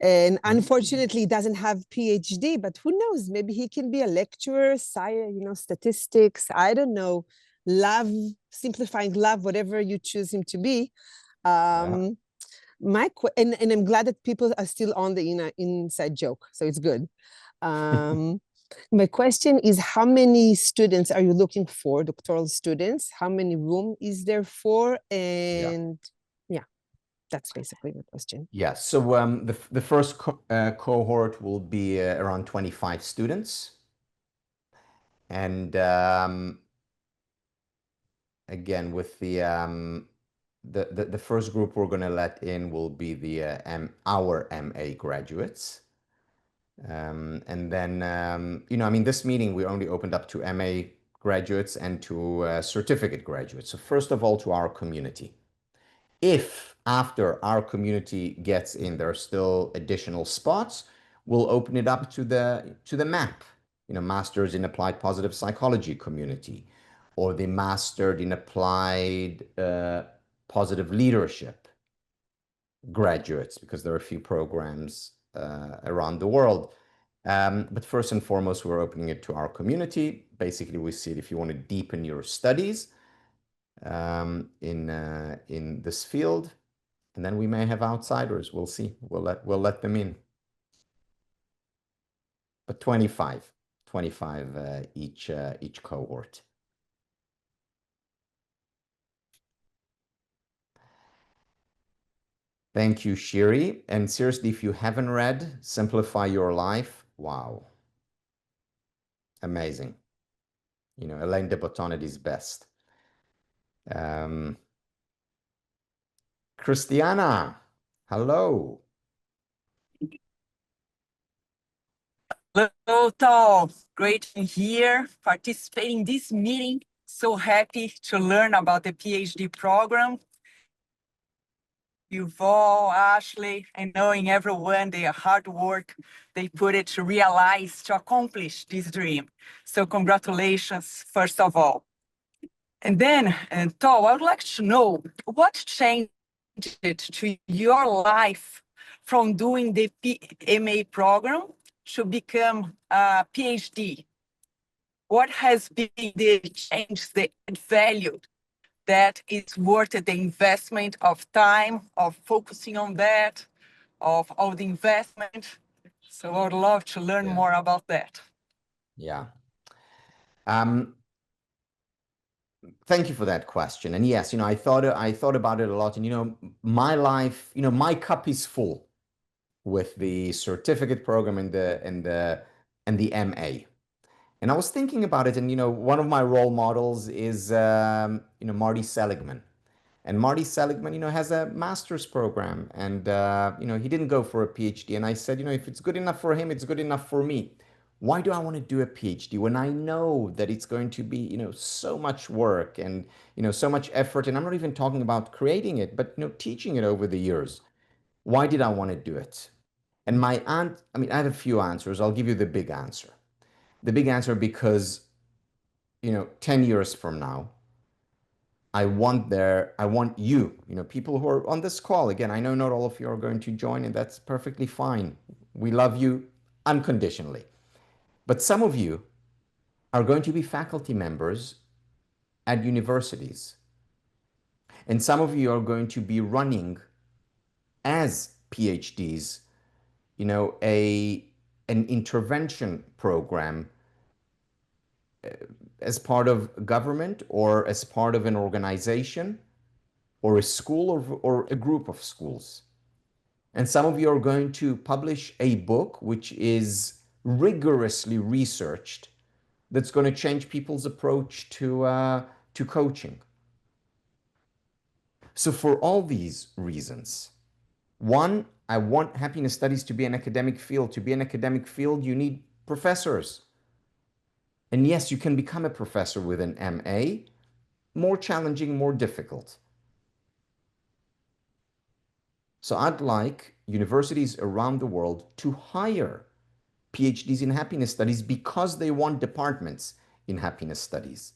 And unfortunately, he doesn't have PhD, but who knows? Maybe he can be a lecturer, science, statistics, I don't know, love, simplifying love, whatever you choose him to be. And I'm glad that people are still on the inside joke, so it's good. My question is, how many students are you looking for, doctoral students? How many room is there for? And yeah, that's basically my question. Yeah, so the first cohort will be around 25 students. And again, with the first group we're going to let in will be our MA graduates. And then, I mean, this meeting, we only opened up to MA graduates and to certificate graduates. So first of all, to our community. If after our community gets in, there are still additional spots, we'll open it up to the MAP, Masters in Applied Positive Psychology community, or the Mastered in Applied Positive Leadership graduates, because there are a few programs around the world. But first and foremost, we're opening it to our community. Basically, we see it if you want to deepen your studies in this field, and then we may have outsiders. We'll see. We'll let them in. But 25 each cohort. Thank you, Shiri. And seriously, if you haven't read Simplify Your Life, wow. Amazing. Elaine de Botton at his best. Christiana, hello. Hello, Tal. Great to be here, participating in this meeting. So happy to learn about the PhD program. Yuval, Ashley, and knowing everyone, their hard work, they put it to realize, to accomplish this dream. So congratulations, first of all. And then, Tal, I would like to know what changed to your life from doing the MA program to become a PhD? What has been the change, the value that is worth the investment of time, of focusing on that, of all the investment? So I would love to learn more about that. Yeah. Thank you for that question. And yes, I thought about it a lot. And my life, my cup is full with the certificate program and the MA. And I was thinking about it, and one of my role models is Marty Seligman. And Marty Seligman, has a master's program, and he didn't go for a PhD. And I said, if it's good enough for him, it's good enough for me. Why do I want to do a PhD when I know that it's going to be, so much work and, so much effort? And I'm not even talking about creating it, but, teaching it over the years. Why did I want to do it? And I have a few answers. I'll give you the big answer. The big answer, because, 10 years from now, I want you, people who are on this call. Again, I know not all of you are going to join, and that's perfectly fine. We love you unconditionally. But some of you are going to be faculty members at universities. And some of you are going to be running as PhDs, an intervention program as part of government or as part of an organization or a school or a group of schools. And some of you are going to publish a book which is rigorously researched, that's going to change people's approach to coaching. So for all these reasons, one, I want happiness studies to be an academic field. To be an academic field, you need professors. And yes, you can become a professor with an MA, more challenging, more difficult. So I'd like universities around the world to hire PhDs in happiness studies because they want departments in happiness studies.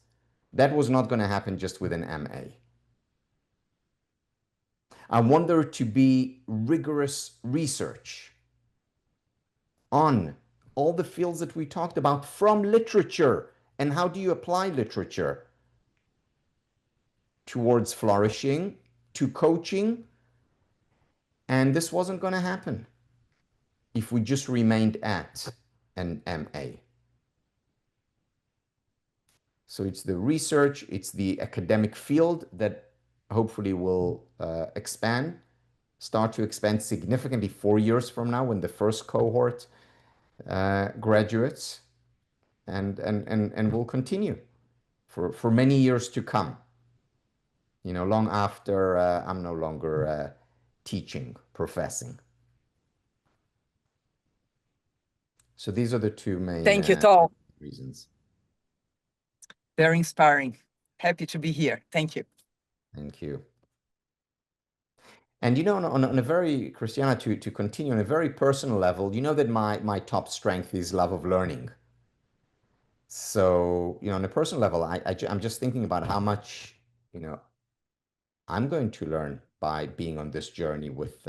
That was not going to happen just with an MA. I want there to be rigorous research on all the fields that we talked about from literature. And how do you apply literature towards flourishing, to coaching? And this wasn't going to happen if we just remained at an MA. So it's the research, it's the academic field that hopefully will start to expand significantly 4 years from now when the first cohort graduates, and will continue for many years to come. You know, long after I'm no longer teaching, professing. So these are the two main Thank you, Tal. reasons. Very inspiring. Happy to be here. Thank you. Thank you. And you know, on a very, Christiana, to continue on a very personal level, you know that my top strength is love of learning. So, you know, on a personal level, I'm just thinking about how much, you know, I'm going to learn by being on this journey with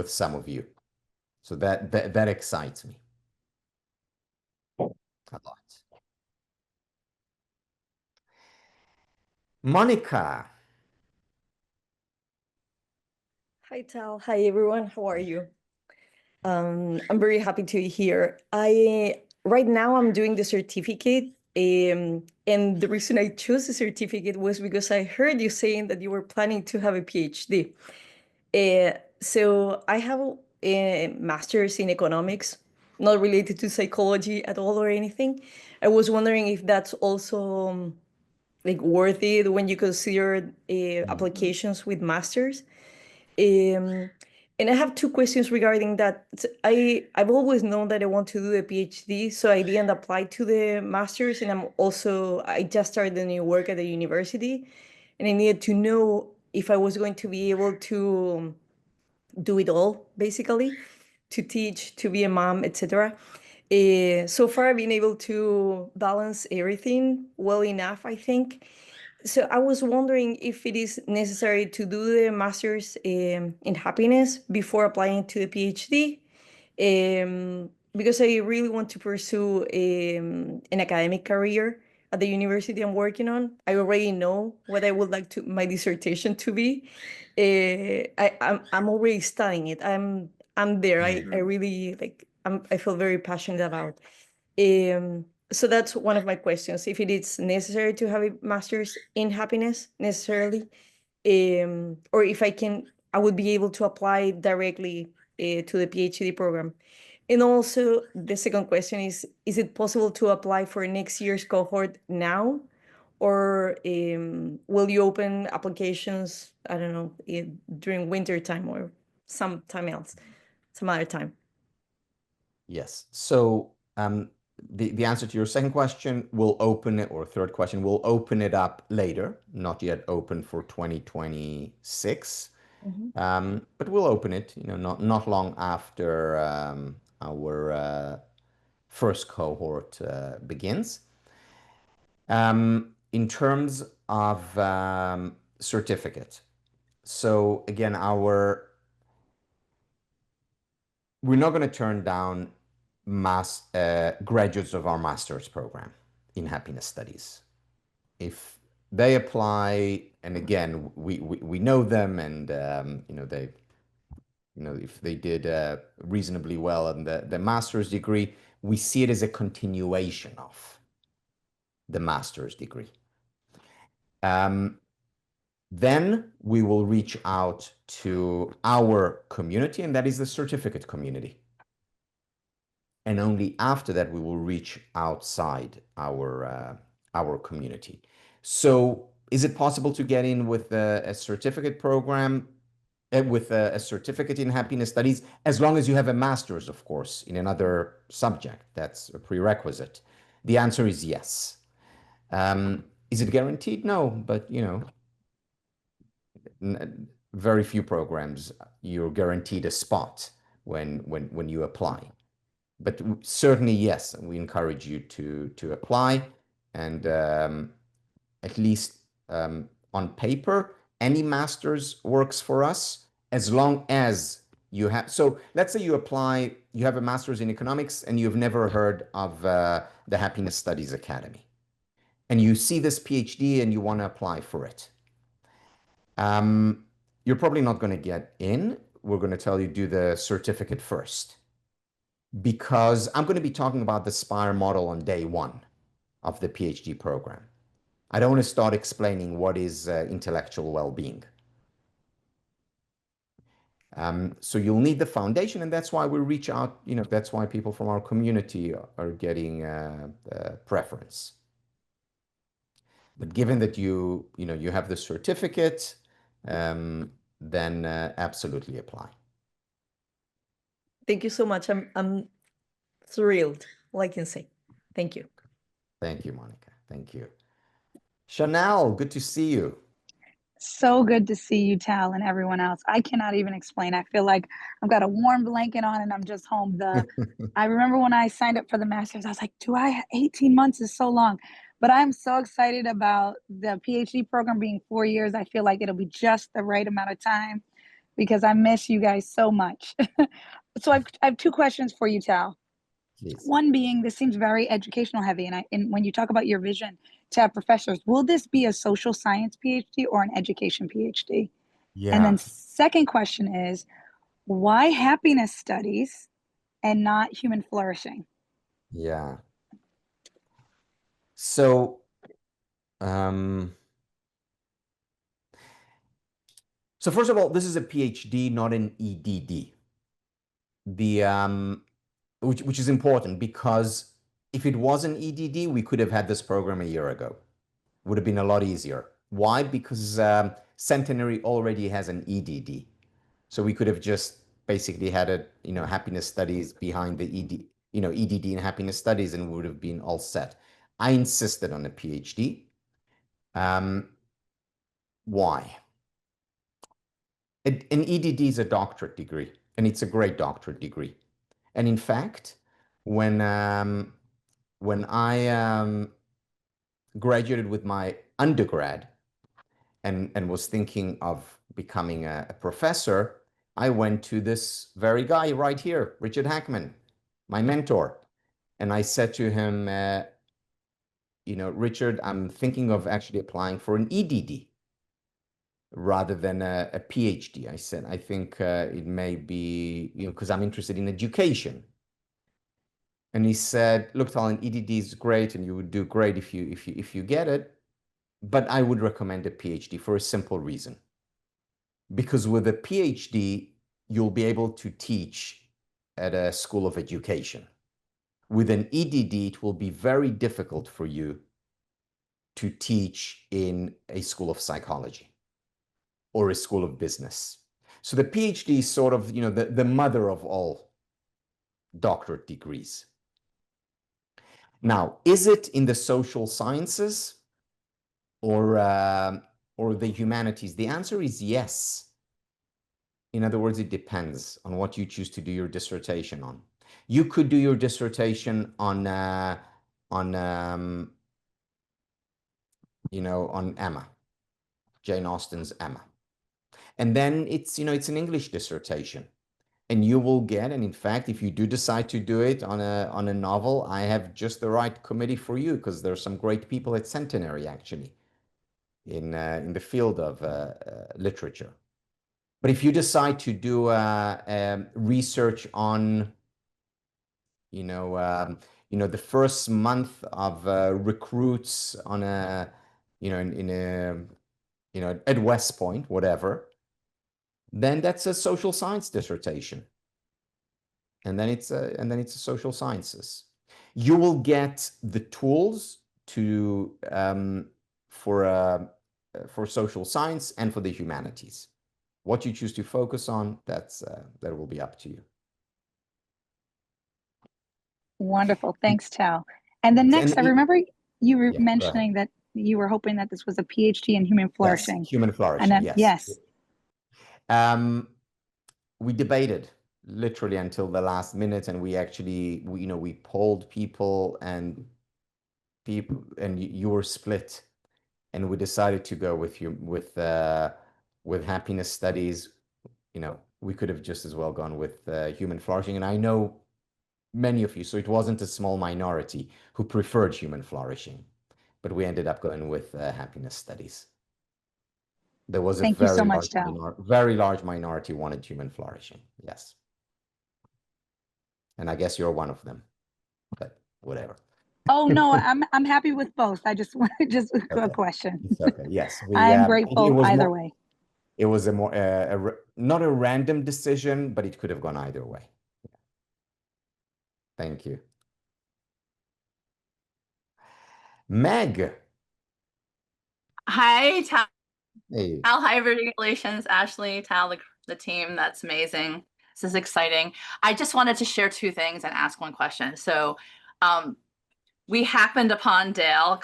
some of you. So that excites me a lot. Monica. Hi, Tal. Hi, everyone. How are you? I'm very happy to be here. Right now I'm doing the certificate, and the reason I chose the certificate was because I heard you saying that you were planning to have a PhD. So I have a master's in economics, not related to psychology at all or anything. I was wondering if that's also like worth it when you consider applications with masters. And I have two questions regarding that. I've always known that I want to do a PhD, so I didn't apply to the master's, and I just started the new work at the university, and I needed to know if I was going to be able to do it all, basically, to teach, to be a mom, etc. So far, I've been able to balance everything well enough, I think. So I was wondering if it is necessary to do the master's in happiness before applying to the PhD, because I really want to pursue an academic career at the university I'm working on. I already know what I would like to my dissertation to be. I'm already studying it. I'm there. I really like. I feel very passionate about. So that's one of my questions, if it is necessary to have a master's in happiness necessarily, or if I would be able to apply directly to the PhD program. And also the second question is it possible to apply for next year's cohort now? Or will you open applications, I don't know, during winter time or sometime else, some other time? Yes. So the answer to your second question, we'll open it, or third question, we'll open it up later, not yet open for 2026. But we'll open it, you know, not long after our first cohort begins. In terms of certificate, so again, we're not going to turn down graduates of our master's program in happiness studies. If they apply, and again, we know them, and if they did reasonably well in the master's degree, we see it as a continuation of the master's degree. Then we will reach out to our community, and that is the certificate community. And only after that we will reach outside our community. So is it possible to get in with a certificate program, with a certificate in happiness studies, as long as you have a master's, of course, in another subject? That's a prerequisite. The answer is yes. Is it guaranteed? No, but very few programs you're guaranteed a spot when you apply. But certainly, yes, we encourage you to apply, and at least on paper, any master's works for us, as long as you have, so let's say you apply, you have a master's in economics and you've never heard of the Happiness Studies Academy. And you see this PhD and you want to apply for it. You're probably not going to get in. We're going to tell you do the certificate first. Because I'm going to be talking about the SPIRE model on day one of the PhD program. I don't want to start explaining what is intellectual well-being. So you'll need the foundation, and that's why we reach out, that's why people from our community are getting preference. But given that you have the certificate, then absolutely apply. Thank you so much. I'm thrilled, all I can say. Thank you. Thank you, Monica. Thank you. Chanel, good to see you. So good to see you, Tal, and everyone else. I cannot even explain. I feel like I've got a warm blanket on and I'm just home. I remember when I signed up for the master's, I was like, 18 months is so long. But I'm so excited about the PhD program being 4 years. I feel like it'll be just the right amount of time because I miss you guys so much. So I have two questions for you, Tal. Please. One being, this seems very educational heavy, and when you talk about your vision to have professors, will this be a social science PhD or an education PhD? Yeah. And then second question is, why happiness studies and not human flourishing? Yeah. So, so first of all, this is a PhD, not an EDD. Which is important because if it was an EDD, we could have had this program a year ago. Would have been a lot easier. Why? Because Centenary already has an EDD. So we could have just basically had happiness studies behind the EDD and happiness studies and would have been all set. I insisted on a PhD. Why? An EDD is a doctorate degree, and it's a great doctorate degree. And in fact, when I graduated with my undergrad and was thinking of becoming a professor, I went to this very guy right here, Richard Hackman, my mentor. And I said to him, Richard, I'm thinking of actually applying for an EDD rather than a PhD. I said, I think it may be, because I'm interested in education. And he said, look, Tal, an EDD is great and you would do great if you get it, but I would recommend a PhD for a simple reason. Because with a PhD, you'll be able to teach at a school of education. With an EDD, it will be very difficult for you to teach in a school of psychology or a school of business. So the PhD is sort of, the mother of all doctorate degrees. Now, is it in the social sciences or the humanities? The answer is yes. In other words, it depends on what you choose to do your dissertation on. You could do your dissertation on Emma, Jane Austen's Emma. And then it's an English dissertation. And you will get, and in fact, if you do decide to do it on a novel, I have just the right committee for you because there are some great people at Centenary actually in the field of literature. But if you decide to do research on, the first month of recruits on at West Point, whatever, then that's a social science dissertation. And then it's a social sciences. You will get the tools to for social science and for the humanities. What you choose to focus on, that will be up to you. Wonderful. Thanks, Tal. And then next, I remember you were mentioning that you were hoping that this was a PhD in human flourishing. Yes, human flourishing, and then, yes. We debated literally until the last minute, and we actually, we polled people, and you were split, and we decided to go with happiness studies, we could have just as well gone with human flourishing. And I know many of you, so it wasn't a small minority who preferred human flourishing, but we ended up going with happiness studies. There was a Thank you so much, Tal. very large minority wanted human flourishing. Yes. And I guess you're one of them, but whatever. Oh no, I'm happy with both. I just just a Okay. question. It's okay. Yes, I'm grateful either way. It was a more not a random decision, but it could have gone either way. Thank you. Meg. Hi, Tal. Hey. Hi, everybody. Congratulations, Ashley, Tal, the team. That's amazing. This is exciting. I just wanted to share two things and ask one question. So, we happened upon Dale.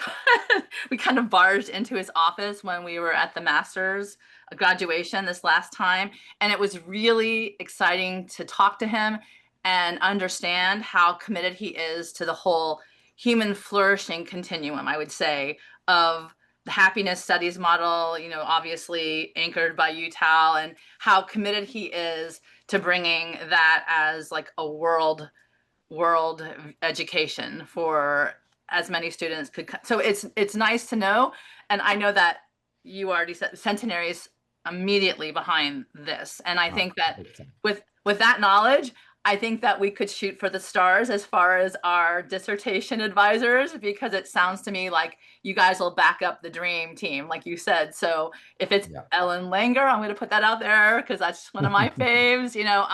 We kind of barged into his office when we were at the master's graduation this last time. And it was really exciting to talk to him and understand how committed he is to the whole human flourishing continuum, I would say, of the happiness studies model, you know, obviously anchored by you, Tal, and how committed he is to bringing that as like a world education for as many students could. So it's nice to know. And I know that you already said Centenary's immediately behind this. And I think that with that knowledge, I think that we could shoot for the stars as far as our dissertation advisors, because it sounds to me like you guys will back up the dream team, like you said. So if it's Ellen Langer, I'm going to put that out there because that's one of my faves, you know,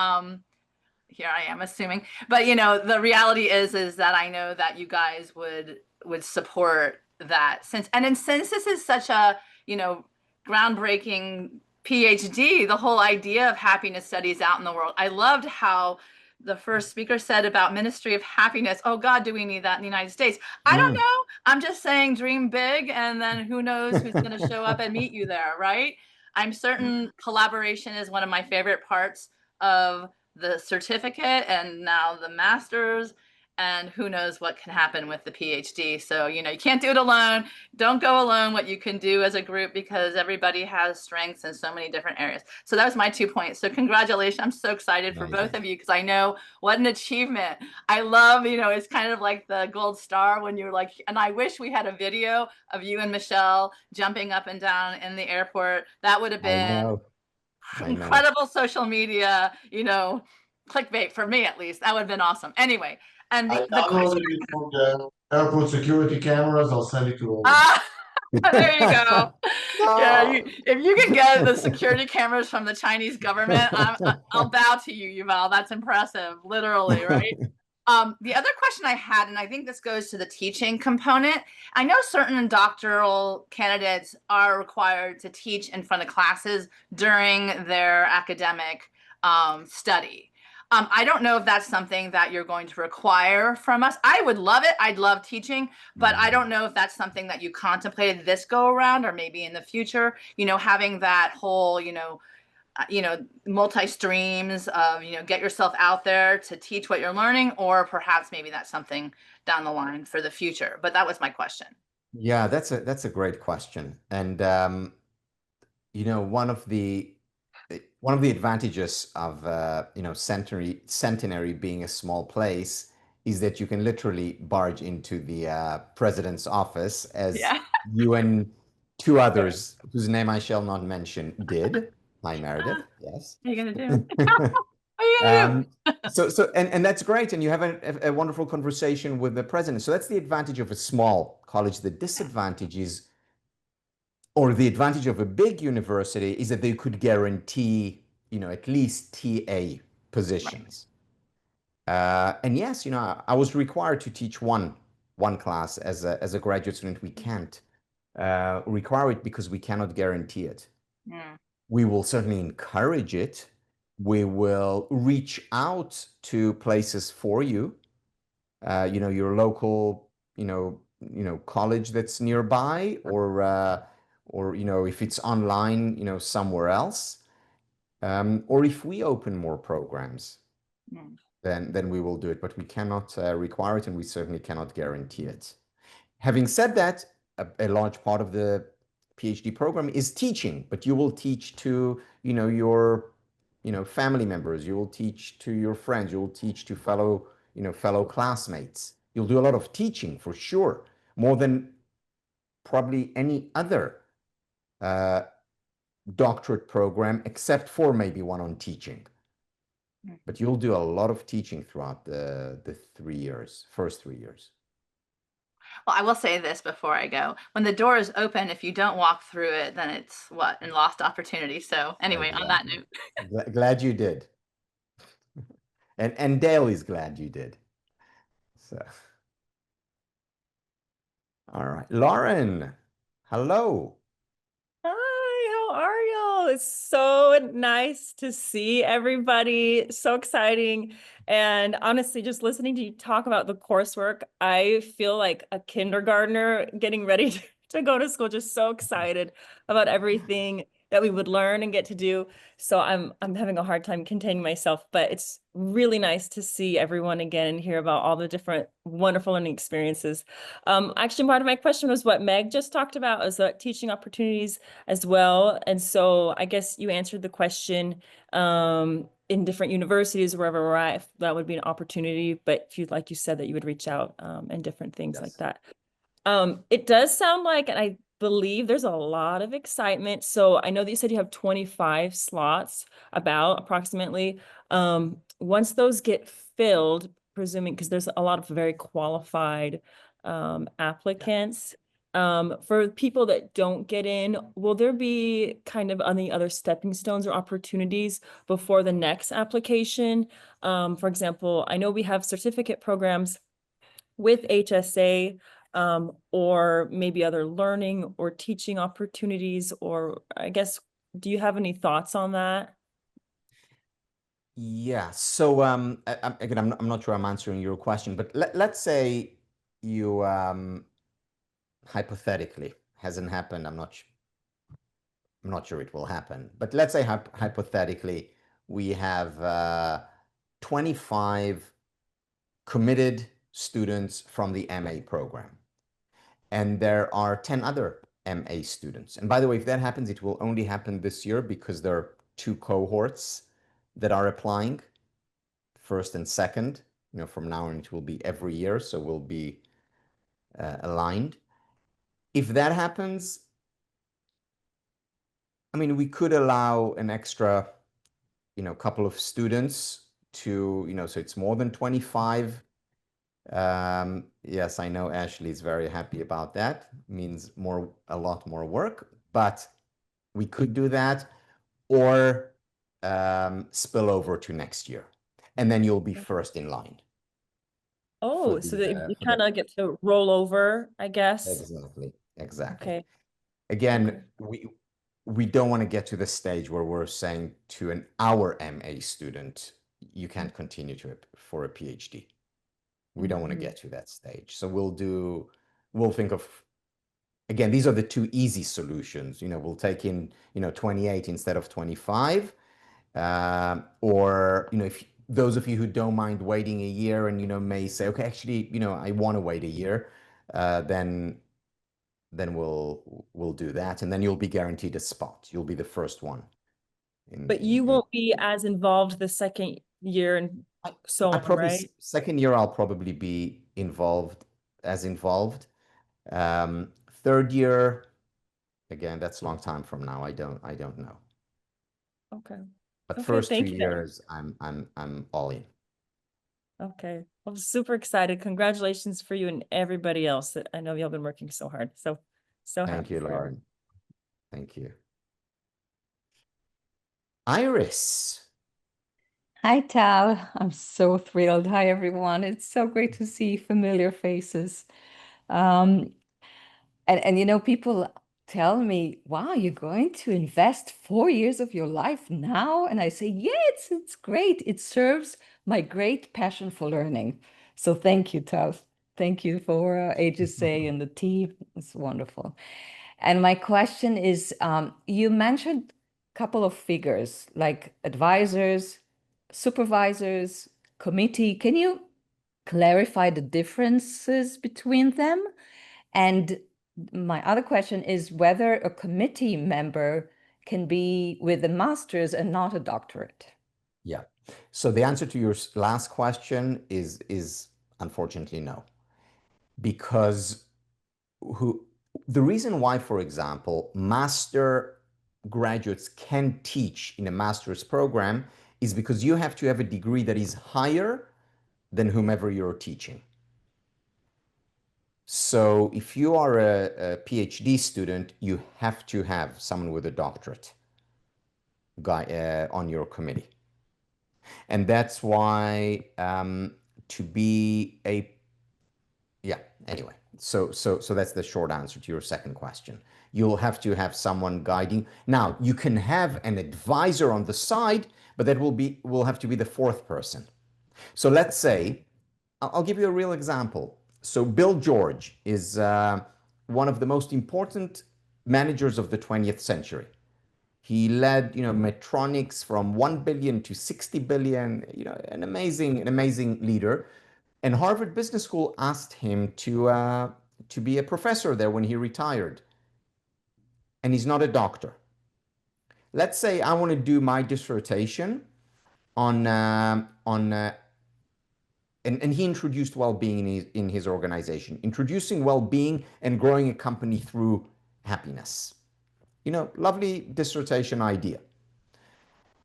here I am assuming, but you know, the reality is that I know that you guys would support that since this is such a, you know, groundbreaking PhD, the whole idea of happiness studies out in the world. I loved how the first speaker said about Ministry of Happiness. Oh God, do we need that in the United States? I don't know. I'm just saying dream big, and then who knows who's going to show up and meet you there, right? I'm certain collaboration is one of my favorite parts of the certificate and now the master's, and who knows what can happen with the PhD. So, you know, you can't do it alone. Don't go alone, what you can do as a group, because everybody has strengths in so many different areas. So that was my 2 points. So congratulations. I'm so excited for both of you, because I know what an achievement. I love, you know, it's kind of like the gold star when you're like, and I wish we had a video of you and Michelle jumping up and down in the airport. That would have been incredible social media, you know, clickbait for me at least. That would have been awesome. Anyway, and I downloaded it from the airport security cameras. I'll send it to all. There you go. Yeah, if you can get the security cameras from the Chinese government, I'll bow to you, Yuval. That's impressive, literally, right? The other question I had, and I think this goes to the teaching component. I know certain doctoral candidates are required to teach in front of classes during their academic study. I don't know if that's something that you're going to require from us. I would love it. I'd love teaching, but I don't know if that's something that you contemplated this go around or maybe in the future, you know, having that whole, you know, multi streams of, you know, get yourself out there to teach what you're learning, or perhaps maybe that's something down the line for the future. But that was my question. Yeah, that's a great question. And you know, one of the advantages of you know, Centenary being a small place is that you can literally barge into the president's office, as you and two others whose name I shall not mention did. Hi, Meredith. Yes. What are you gonna do? What are you gonna do? And that's great, and you have a wonderful conversation with the president. So that's the advantage of a small college. The disadvantage is, or the advantage of a big university, is that they could guarantee, you know, at least TA positions. And yes, you know, I was required to teach one class as a graduate student. We can't require it because we cannot guarantee it. We will certainly encourage it. We will reach out to places for you, you know, your local, you know, college that's nearby, or you know, if it's online, you know, somewhere else, or if we open more programs, then we will do it. But we cannot require it, and we certainly cannot guarantee it. Having said that, a large part of the PhD program is teaching, but you will teach to, you know, your family members. You will teach to your friends. You will teach to fellow classmates. You'll do a lot of teaching for sure, more than probably any other doctorate program, except for maybe one on teaching. But you'll do a lot of teaching throughout the first 3 years. Well, I will say this before I go. When the door is open, if you don't walk through it, then it's what? An lost opportunity. So anyway, on that Exactly. note. Glad you did. And Dale is glad you did. So, all right. Lauren, hello. Hi, how are y'all? It's so nice to see everybody. So exciting. And honestly, just listening to you talk about the coursework, I feel like a kindergartner getting ready to go to school, just so excited about everything that we would learn and get to do. So I'm having a hard time containing myself, but it's really nice to see everyone again and hear about all the different wonderful learning experiences. Actually, part of my question was what Meg just talked about, is teaching opportunities as well. And so I guess you answered the question in different universities, wherever we're at, if that would be an opportunity. But if you, like you said, that you would reach out and different things like that. It does sound like, and I believe there's a lot of excitement. So I know that you said you have 25 slots about approximately. Once those get filled, presuming, because there's a lot of very qualified applicants. For people that don't get in, will there be kind of any other stepping stones or opportunities before the next application? For example, I know we have certificate programs with HSA, or maybe other learning or teaching opportunities, or I guess, do you have any thoughts on that? Yeah. So again, I'm not sure I'm answering your question, but let's say you hypothetically hasn't happened. I'm not sure it will happen, but let's say hypothetically we have 25 committed students from the MA program, and there are 10 other MA students. And by the way, if that happens, it will only happen this year because there are 2 cohorts that are applying, first and second. From now on, it will be every year, so we'll be aligned. If that happens, I mean, we could allow an extra, couple of students to, so it's more than 25. Yes, I know Ashley is very happy about that. Means a lot more work, but we could do that, or spill over to next year, and then you'll be first in line. Oh, so that you kind of get to roll over, I guess. Exactly. Okay. Again, we don't want to get to the stage where we're saying to our MA student, you can't continue for a PhD. We don't want to get to that stage. So we'll think of, again, these are the 2 easy solutions. We'll take in, 28 instead of 25. Or, if those of you who don't mind waiting a year and, may say, okay, actually, I want to wait a year, then we'll do that. And then you'll be guaranteed a spot. You'll be the first one. But you won't be as involved the second year and so on, right? Second year, I'll probably be involved. Third year, again, that's a long time from now. I don't know. Okay. But Okay, first 2 thank you. years, I'm all in. Okay. I'm super excited. Congratulations for you and everybody else that I know y'all been working so hard. So Thank happy you, for you. Lauren. Thank you. Iris. Hi, Tal. I'm so thrilled. Hi, everyone. It's so great to see familiar faces. And people tell me, wow, you're going to invest 4 years of your life now? And I say, yeah, it's great. It serves my great passion for learning. So thank you, Tal. Thank you for HSA and the team. It's wonderful. And my question is, you mentioned a couple of figures like advisors, supervisors, committee. Can you clarify the differences between them? And my other question is whether a committee member can be with a master's and not a doctorate? Yeah. So the answer to your last question is unfortunately no, because the reason why, for example, master graduates can teach in a master's program is because you have to have a degree that is higher than whomever you're teaching. So if you are a PhD student, you have to have someone with a doctorate on your committee. And that's why to be a, yeah, anyway. So that's the short answer to your second question. You'll have to have someone guiding. Now, you can have an advisor on the side, but that will have to be the fourth person. So let's say, I'll give you a real example. So Bill George is one of the most important managers of the 20th century. He led, Medtronics from 1 billion to 60 billion, an amazing leader. And Harvard Business School asked him to be a professor there when he retired. And he's not a doctor. Let's say I want to do my dissertation on and he introduced well-being in his organization, introducing well-being and growing a company through happiness. Lovely dissertation idea.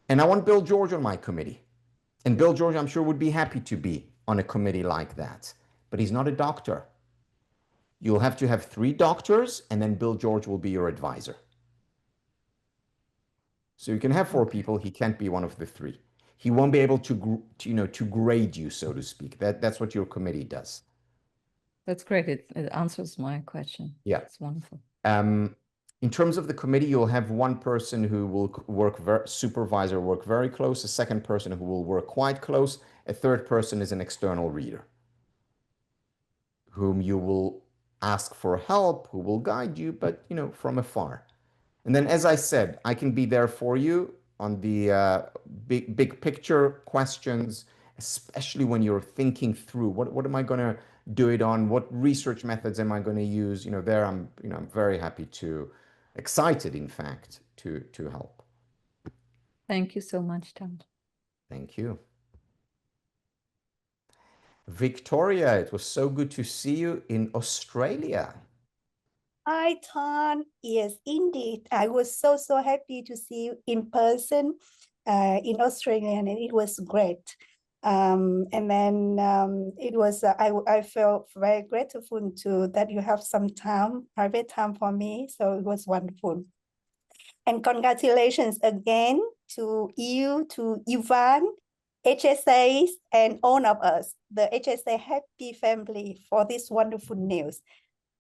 And I want Bill George on my committee. And Bill George, I'm sure, would be happy to be on a committee like that. But he's not a doctor. You'll have to have 3 doctors, and then Bill George will be your advisor. So you can have 4 people. He can't be one of the 3. He won't be able to grade you, so to speak. That's what your committee does. That's great. It answers my question. Yeah. It's wonderful. In terms of the committee, you'll have one person who will supervisor work very close, a second person who will work quite close, a third person is an external reader whom you will ask for help, who will guide you, but from afar. And then, as I said, I can be there for you on the big picture questions, especially when you're thinking through what am I going to do it on, what research methods am I going to use. There I'm very happy to, excited in fact, to help. Thank you so much, Tom. Thank you. Victoria, it was so good to see you in Australia. Hi, Tom. Yes, indeed. I was so happy to see you in person in Australia, and it was great. And then it was, I felt very grateful to that you have some time, private time for me. So it was wonderful. And congratulations again to you, to Ivan, HSAs, and all of us, the HSA Happy Family, for this wonderful news.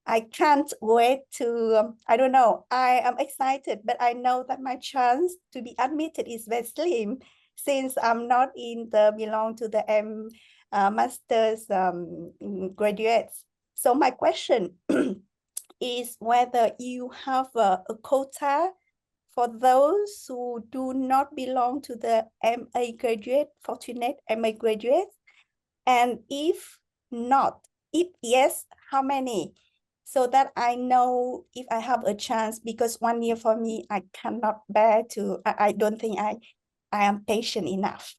I can't wait to, I don't know, I am excited, but I know that my chance to be admitted is very slim since I'm not belong to the master's graduates. So my question is whether you have a quota for those who do not belong to the MA graduate, fortunate MA graduates, and if not, if yes, how many? So that I know if I have a chance, because 1 year for me, I cannot bear to, I don't think I am patient enough.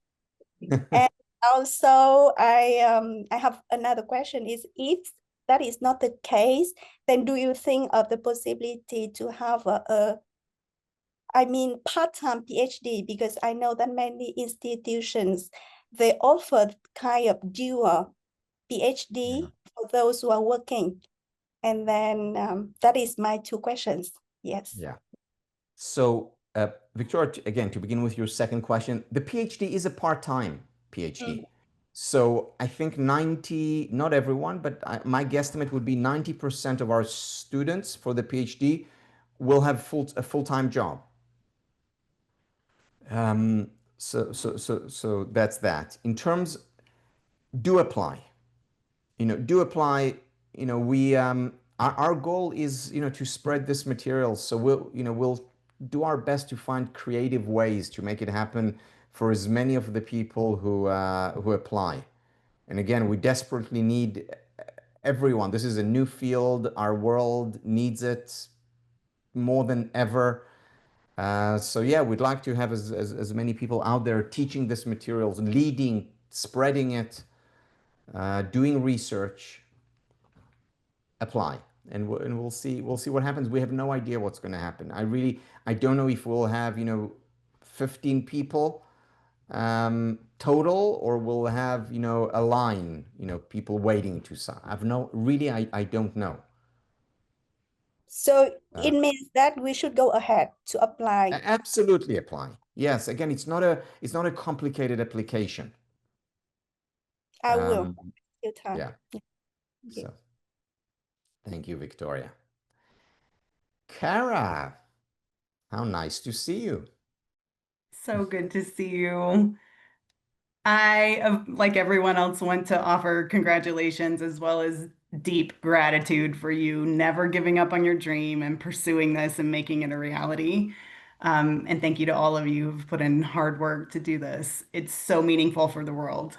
And also I have another question is, if that is not the case, then do you think of the possibility to have part-time PhD? Because I know that many institutions, they offer kind of dual PhD for those who are working. And then that is my 2 questions. Yes. Yeah. So Victoria, again, to begin with your second question, the PhD is a part-time PhD. So I think 90, not everyone, but my guesstimate would be 90% of our students for the PhD will have a full-time job. So that's that. In terms, do apply. Do apply. We our goal is to spread this material. So we'll do our best to find creative ways to make it happen for as many of the people who apply. And again, we desperately need everyone. This is a new field. Our world needs it more than ever. So yeah, we'd like to have as many people out there teaching this materials, leading, spreading it, doing research. Apply, and we'll see what happens. We have no idea what's going to happen. I don't know if we'll have 15 people total, or we'll have a line, people waiting to sign. I don't know. So it means that we should go ahead to apply. Absolutely apply. Yes. Again, it's not a complicated application. I will. Your time. Yeah. Okay. So, thank you, Victoria. Kara, how nice to see you. So good to see you. I, like everyone else, want to offer congratulations as well as deep gratitude for you never giving up on your dream and pursuing this and making it a reality. And thank you to all of you who've put in hard work to do this. It's so meaningful for the world.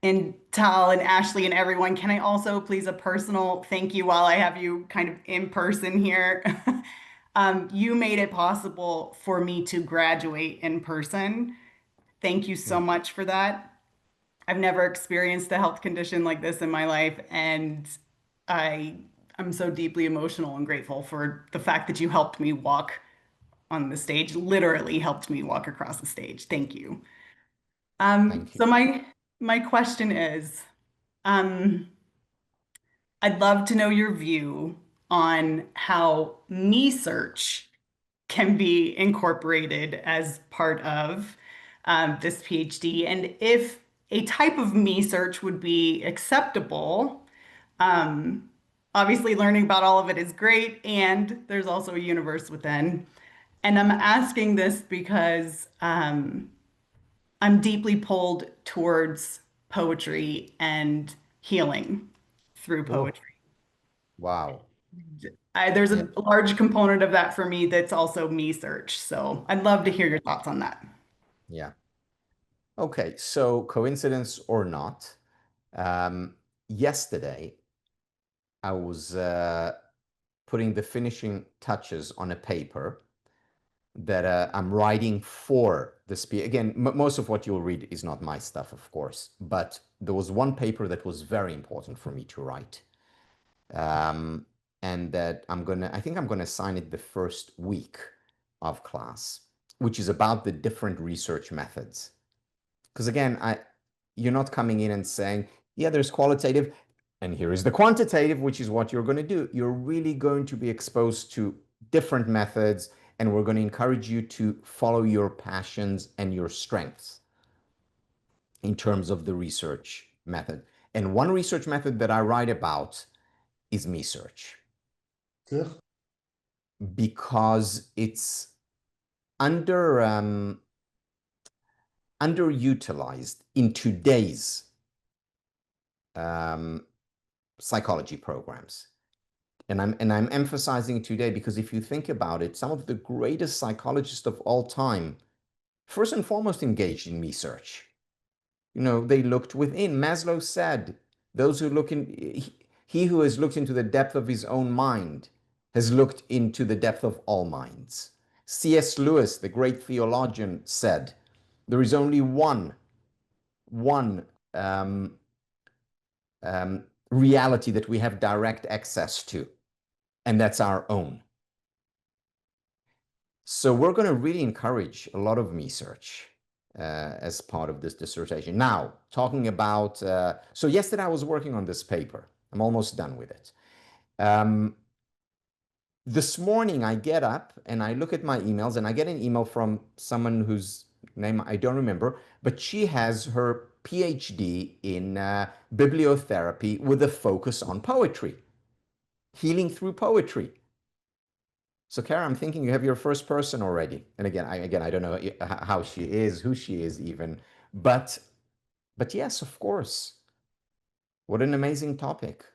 And Tal and Ashley and everyone, can I also please a personal thank you while I have you kind of in person here? You made it possible for me to graduate in person. Thank you so much for that. I've never experienced a health condition like this in my life, and I'm so deeply emotional and grateful for the fact that you helped me walk on the stage, literally helped me walk across the stage. Thank you. Thank you. So my question is, I'd love to know your view on how me search can be incorporated as part of this PhD, and if a type of me search would be acceptable. Obviously, learning about all of it is great, and there's also a universe within. And I'm asking this because I'm deeply pulled towards poetry and healing through poetry. Wow. There's a large component of that for me that's also me search. So I'd love to hear your thoughts on that. Yeah. Okay, so coincidence or not, yesterday I was putting the finishing touches on a paper that I'm writing for the speech. Again, most of what you'll read is not my stuff, of course, but there was one paper that was very important for me to write. And that I think I'm gonna sign it the first week of class, which is about the different research methods. Because again, you're not coming in and saying, yeah, there's qualitative, and here is the quantitative, which is what you're going to do. You're really going to be exposed to different methods, and we're going to encourage you to follow your passions and your strengths in terms of the research method. And one research method that I write about is me search. Good. Because it's underutilized in today's psychology programs. And I'm emphasizing today because if you think about it, some of the greatest psychologists of all time, first and foremost, engaged in me search. They looked within. Maslow said, those who look in, he who has looked into the depth of his own mind has looked into the depth of all minds. C.S. Lewis, the great theologian, said, there is only one reality that we have direct access to, and that's our own. So we're going to really encourage a lot of me search as part of this dissertation. Now, talking about, so yesterday I was working on this paper. I'm almost done with it. This morning I get up and I look at my emails, and I get an email from someone whose name I don't remember, but she has her PhD in bibliotherapy with a focus on poetry, healing through poetry. So Kara, I'm thinking you have your first person already. And again, I don't know how she is, who she is even, but yes, of course. What an amazing topic.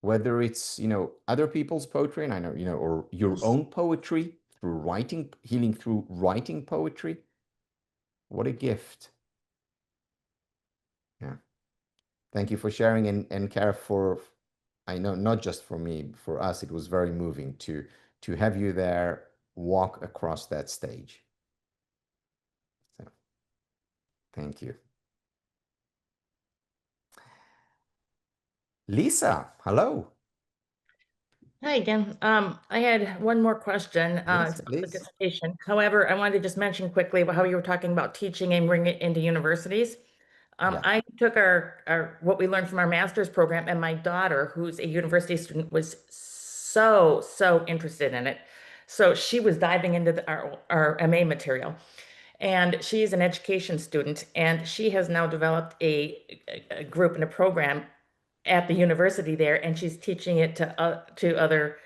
Whether it's, other people's poetry, and I know, or your own poetry through writing, healing through writing poetry. What a gift. Yeah. Thank you for sharing, and Kara, I know not just for me, for us, it was very moving to to have you there walk across that stage. So, thank you. Lisa, hello. Hi again. I had one more question. Yes, It's about the please. dissertation. However, I wanted to just mention quickly how you were talking about teaching and bringing it into universities. Yeah. I took our what we learned from our master's program, and my daughter, who's a university student, was so interested in it. So she was diving into our MA material, and she's an education student, and she has now developed a group and a program at the university there, and she's teaching it to other,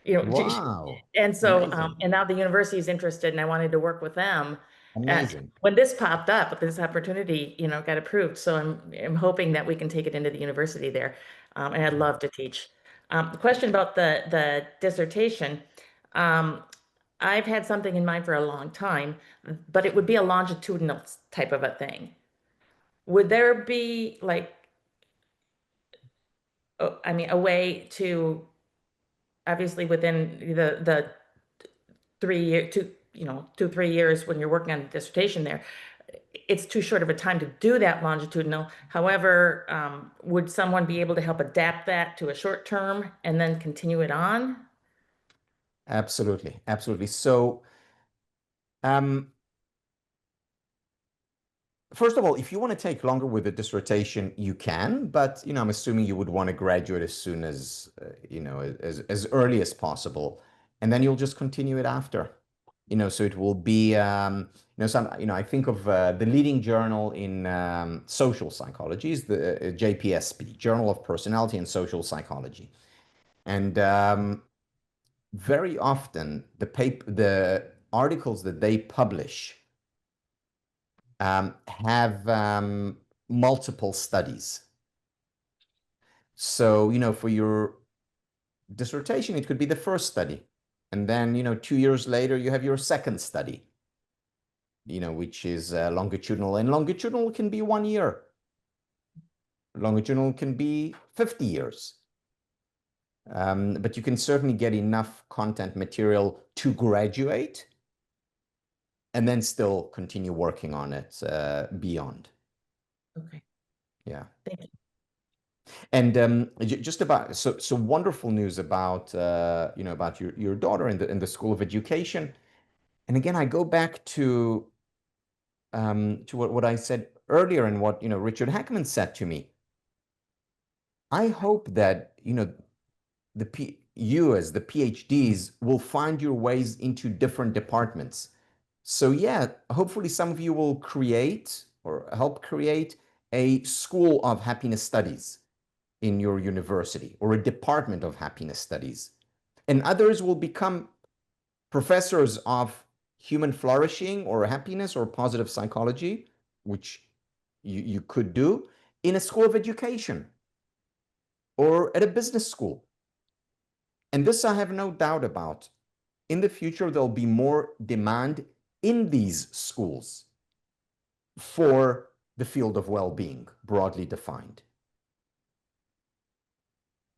Wow. and so Amazing. and now the university is interested, and I wanted to work with them. Amazing. When this popped up, this opportunity, got approved. So I'm hoping that we can take it into the university there, and I'd love to teach. The question about the dissertation. I've had something in mind for a long time, but it would be a longitudinal type of a thing. Would there be like, I mean, a way to, obviously within the 3 year, 2-3 years when you're working on a dissertation there, it's too short of a time to do that longitudinal. However, would someone be able to help adapt that to a short term and then continue it on? Absolutely. Absolutely. So, first of all, if you want to take longer with the dissertation, you can, but I'm assuming you would want to graduate as soon as as early as possible, and then you'll just continue it after. So it will be I think of the leading journal in social psychology is the JPSP, Journal of Personality and Social Psychology, and very often the articles that they publish have multiple studies. So, for your dissertation, it could be the first study. And then, 2 years later, you have your second study, which is longitudinal. And longitudinal can be 1 year. Longitudinal can be 50 years. But you can certainly get enough content material to graduate and then still continue working on it beyond. Okay. Yeah. Thank you. And just about so wonderful news about about your daughter in the School of Education. And again, I go back to what I said earlier and what Richard Hackman said to me. I hope that you as the PhDs will find your ways into different departments. So yeah, hopefully some of you will create or help create a School of Happiness Studies in your university or a department of happiness studies. And others will become professors of human flourishing or happiness or positive psychology, which you could do in a school of education or at a business school. And this I have no doubt about. In the future, there'll be more demand in these schools for the field of well-being, broadly defined.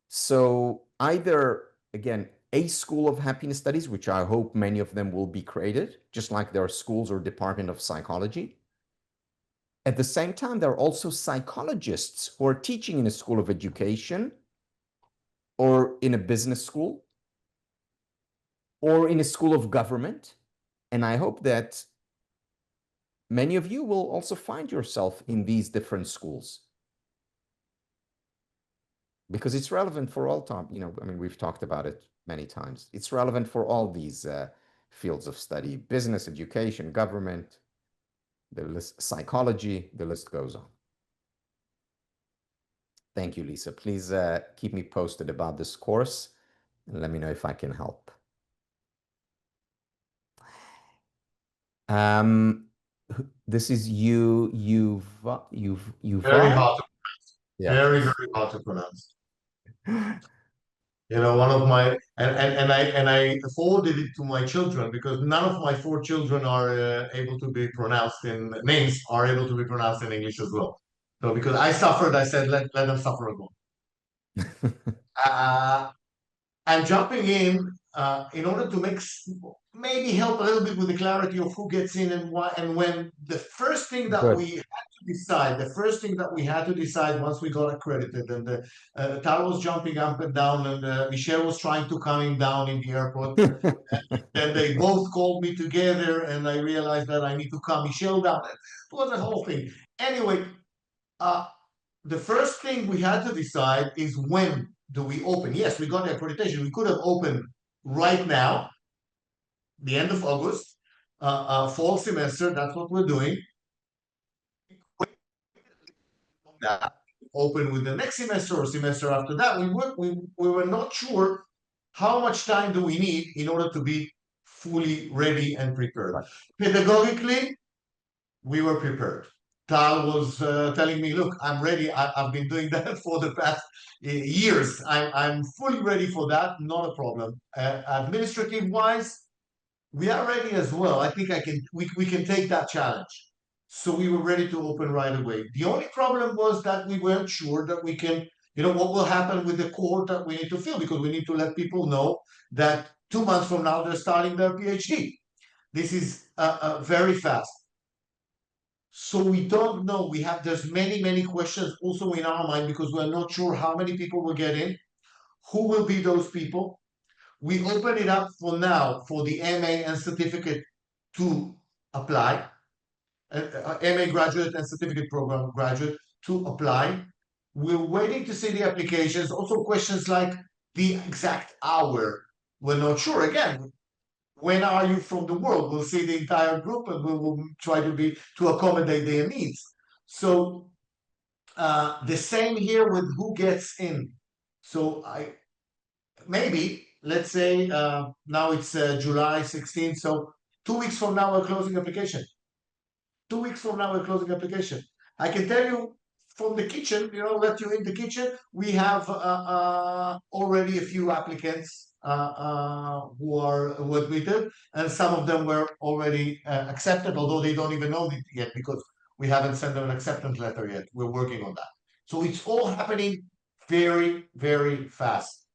So either, again, a School of Happiness Studies, which I hope many of them will be created, just like there are schools or Department of Psychology. At the same time, there are also psychologists who are teaching in a school of education or in a business school or in a school of government. And I hope that many of you will also find yourself in these different schools, because it's relevant for all time. I mean, we've talked about it many times. It's relevant for all these fields of study: business, education, government, the list, psychology, the list goes on. Thank you, Lisa. Please keep me posted about this course and let me know if I can help. This is you've Very hard to pronounce. Yeah. Very, very hard to pronounce. One of my and I forwarded it to my children because none of my 4 children are able to be pronounced in names are able to be pronounced in English as well. So because I suffered, I said let them suffer as well. I'm jumping in in order to maybe help a little bit with the clarity of who gets in and why and when, the first thing that Good. we had to decide once we got accredited, and Tal was jumping up and down, and Michelle was trying to calm him down in the airport. Then they both called me together, and I realized that I need to calm Michelle down. It was a whole thing. Anyway, the first thing we had to decide is, when do we open? Yes, we got the accreditation. We could have opened right now, the end of August, fall semester. That's what we're doing. Open with the next semester or semester after that. We were not sure how much time do we need in order to be fully ready and prepared. Pedagogically, we were prepared. Tal was telling me, look, I'm ready. I've been doing that for the past years. I'm fully ready for that. Not a problem. Administrative wise, we are ready as well. I think we can take that challenge. So we were ready to open right away. The only problem was that we weren't sure that we can, what will happen with the cohort that we need to fill, because we need to let people know that 2 months from now they're starting their PhD. This is very fast. So we don't know. There's many questions also in our mind, because we're not sure how many people will get in, who will be those people. We open it up for now for the MA and certificate to apply, MA graduate and certificate program graduate to apply. We're waiting to see the applications. Also questions like the exact hour. We're not sure. Again, when are you from the world? We'll see the entire group, and we will try to accommodate their needs. So the same here with who gets in. So maybe, let's say now it's July 16th, so 2 weeks from now we're closing application. 2 weeks from now we're closing application. I can tell you from the kitchen, let you in the kitchen, we have already a few applicants who are admitted, and some of them were already accepted, although they don't even know it yet, because we haven't sent them an acceptance letter yet. We're working on that. So it's all happening very, very fast.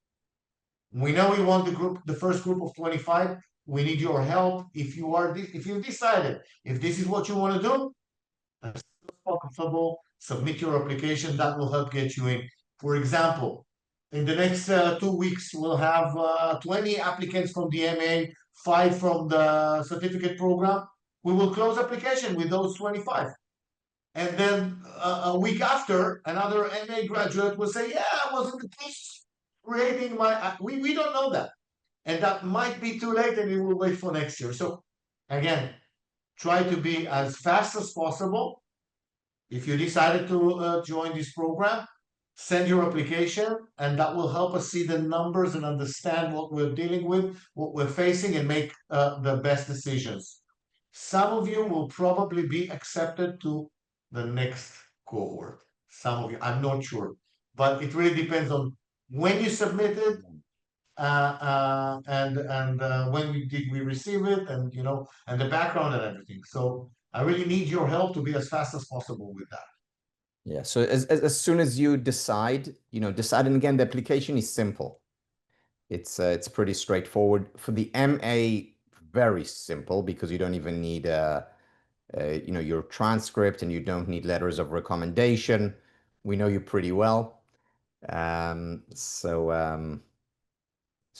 We know we want the first group of 25. We need your help. If you've decided, if this is what you want to do, as soon as possible, submit your application. That will help get you in. For example, in the next 2 weeks, we'll have 20 applicants from the MA, 5 from the certificate program. We will close application with those 25. And then a week after, another MA graduate will say, yeah, I was in the case creating my, we don't know that. And that might be too late, and we will wait for next year. So again, try to be as fast as possible. If you decided to join this program, send your application, and that will help us see the numbers and understand what we're dealing with, what we're facing, and make the best decisions. Some of you will probably be accepted to the next cohort. Some of you, I'm not sure, but it really depends on when you submitted, and when did we receive it, and and the background and everything. So I really need your help to be as fast as possible with that. Yeah. So as soon as you decide, and again, the application is simple. It's pretty straightforward. For the MA, very simple, because you don't even need your transcript, and you don't need letters of recommendation. We know you pretty well. So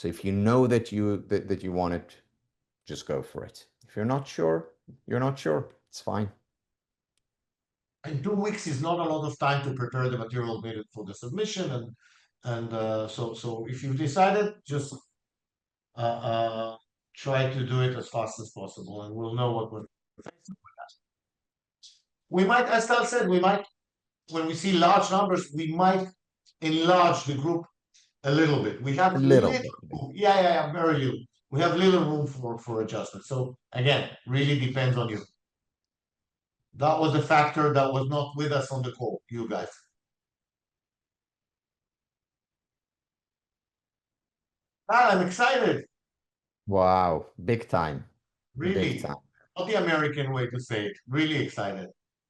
if you know that you want it, just go for it. If you're not sure, you're not sure. It's fine. And 2 weeks is not a lot of time to prepare the material needed for the submission, and so if you've decided, just try to do it as fast as possible, and we'll know what we're facing with that. We might, as Tal said, when we see large numbers, we might enlarge the group a little bit. We have a little bit. Yeah, very little. We have little room for adjustment. So again, really depends on you. That was a factor that was not with us on the call, you guys. I'm excited. Wow, big time. Really, big time. Not the American way to say it. Really excited.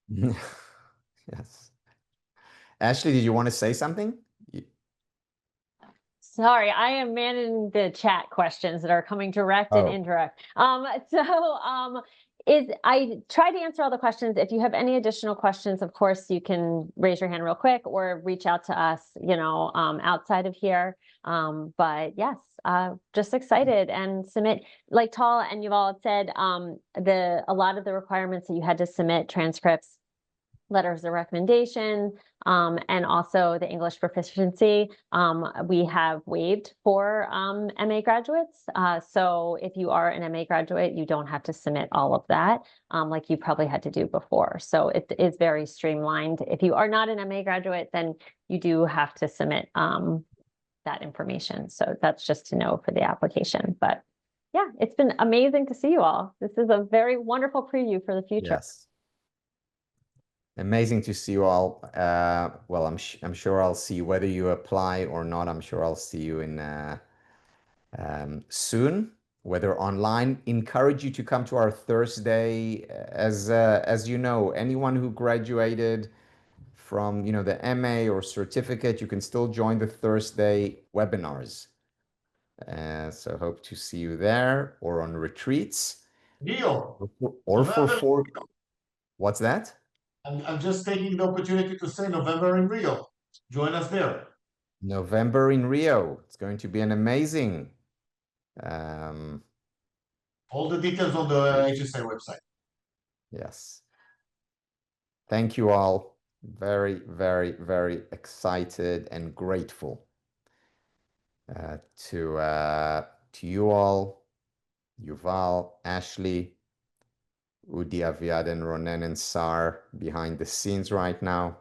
Yes. Ashley, did you want to say something? Sorry, I am managing the chat questions that are coming direct and Oh. indirect. I tried to answer all the questions. If you have any additional questions, of course, you can raise your hand real quick or reach out to us, outside of here. But yes, just excited and submit, like Tal and Yuval had said, a lot of the requirements that you had to submit, transcripts, letters of recommendation, and also the English proficiency, we have waived for MA graduates. So if you are an MA graduate, you don't have to submit all of that like you probably had to do before. So it is very streamlined. If you are not an MA graduate, then you do have to submit that information. So that's just to know for the application. But yeah, it's been amazing to see you all. This is a very wonderful preview for the future. Yes. Amazing to see you all. Well, I'm sure I'll see you whether you apply or not. I'm sure I'll see you in soon, whether online. Encourage you to come to our Thursday. As you know, anyone who graduated from the MA or certificate, you can still join the Thursday webinars. So hope to see you there or on retreats. Neil, or for four. What's that? I'm just taking the opportunity to say November in Rio. Join us there. November in Rio. It's going to be an amazing. All the details on the HSA website. Yes. Thank you all. Very, very, very excited and grateful to you all, Yuval, Ashley, Udi, Aviad, and Ronen and Sar behind the scenes right now.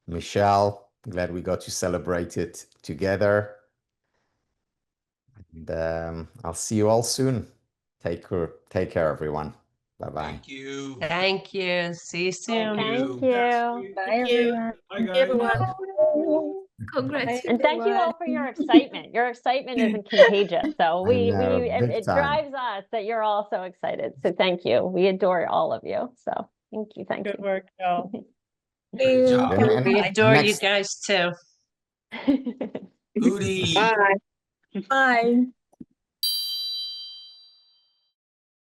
Michelle, glad we got to celebrate it together. And I'll see you all soon. Take care, everyone. Bye-bye. Thank you. Thank you. See you soon. Thank you. Bye, everyone. Bye, guys. Congrats. And thank you all for your excitement. Your excitement isn't contagious. So it drives us that you're all so excited. So thank you. We adore all of you. So thank you. Good work, y'all. Great job. And We adore next- you guys too. Bye. Bye.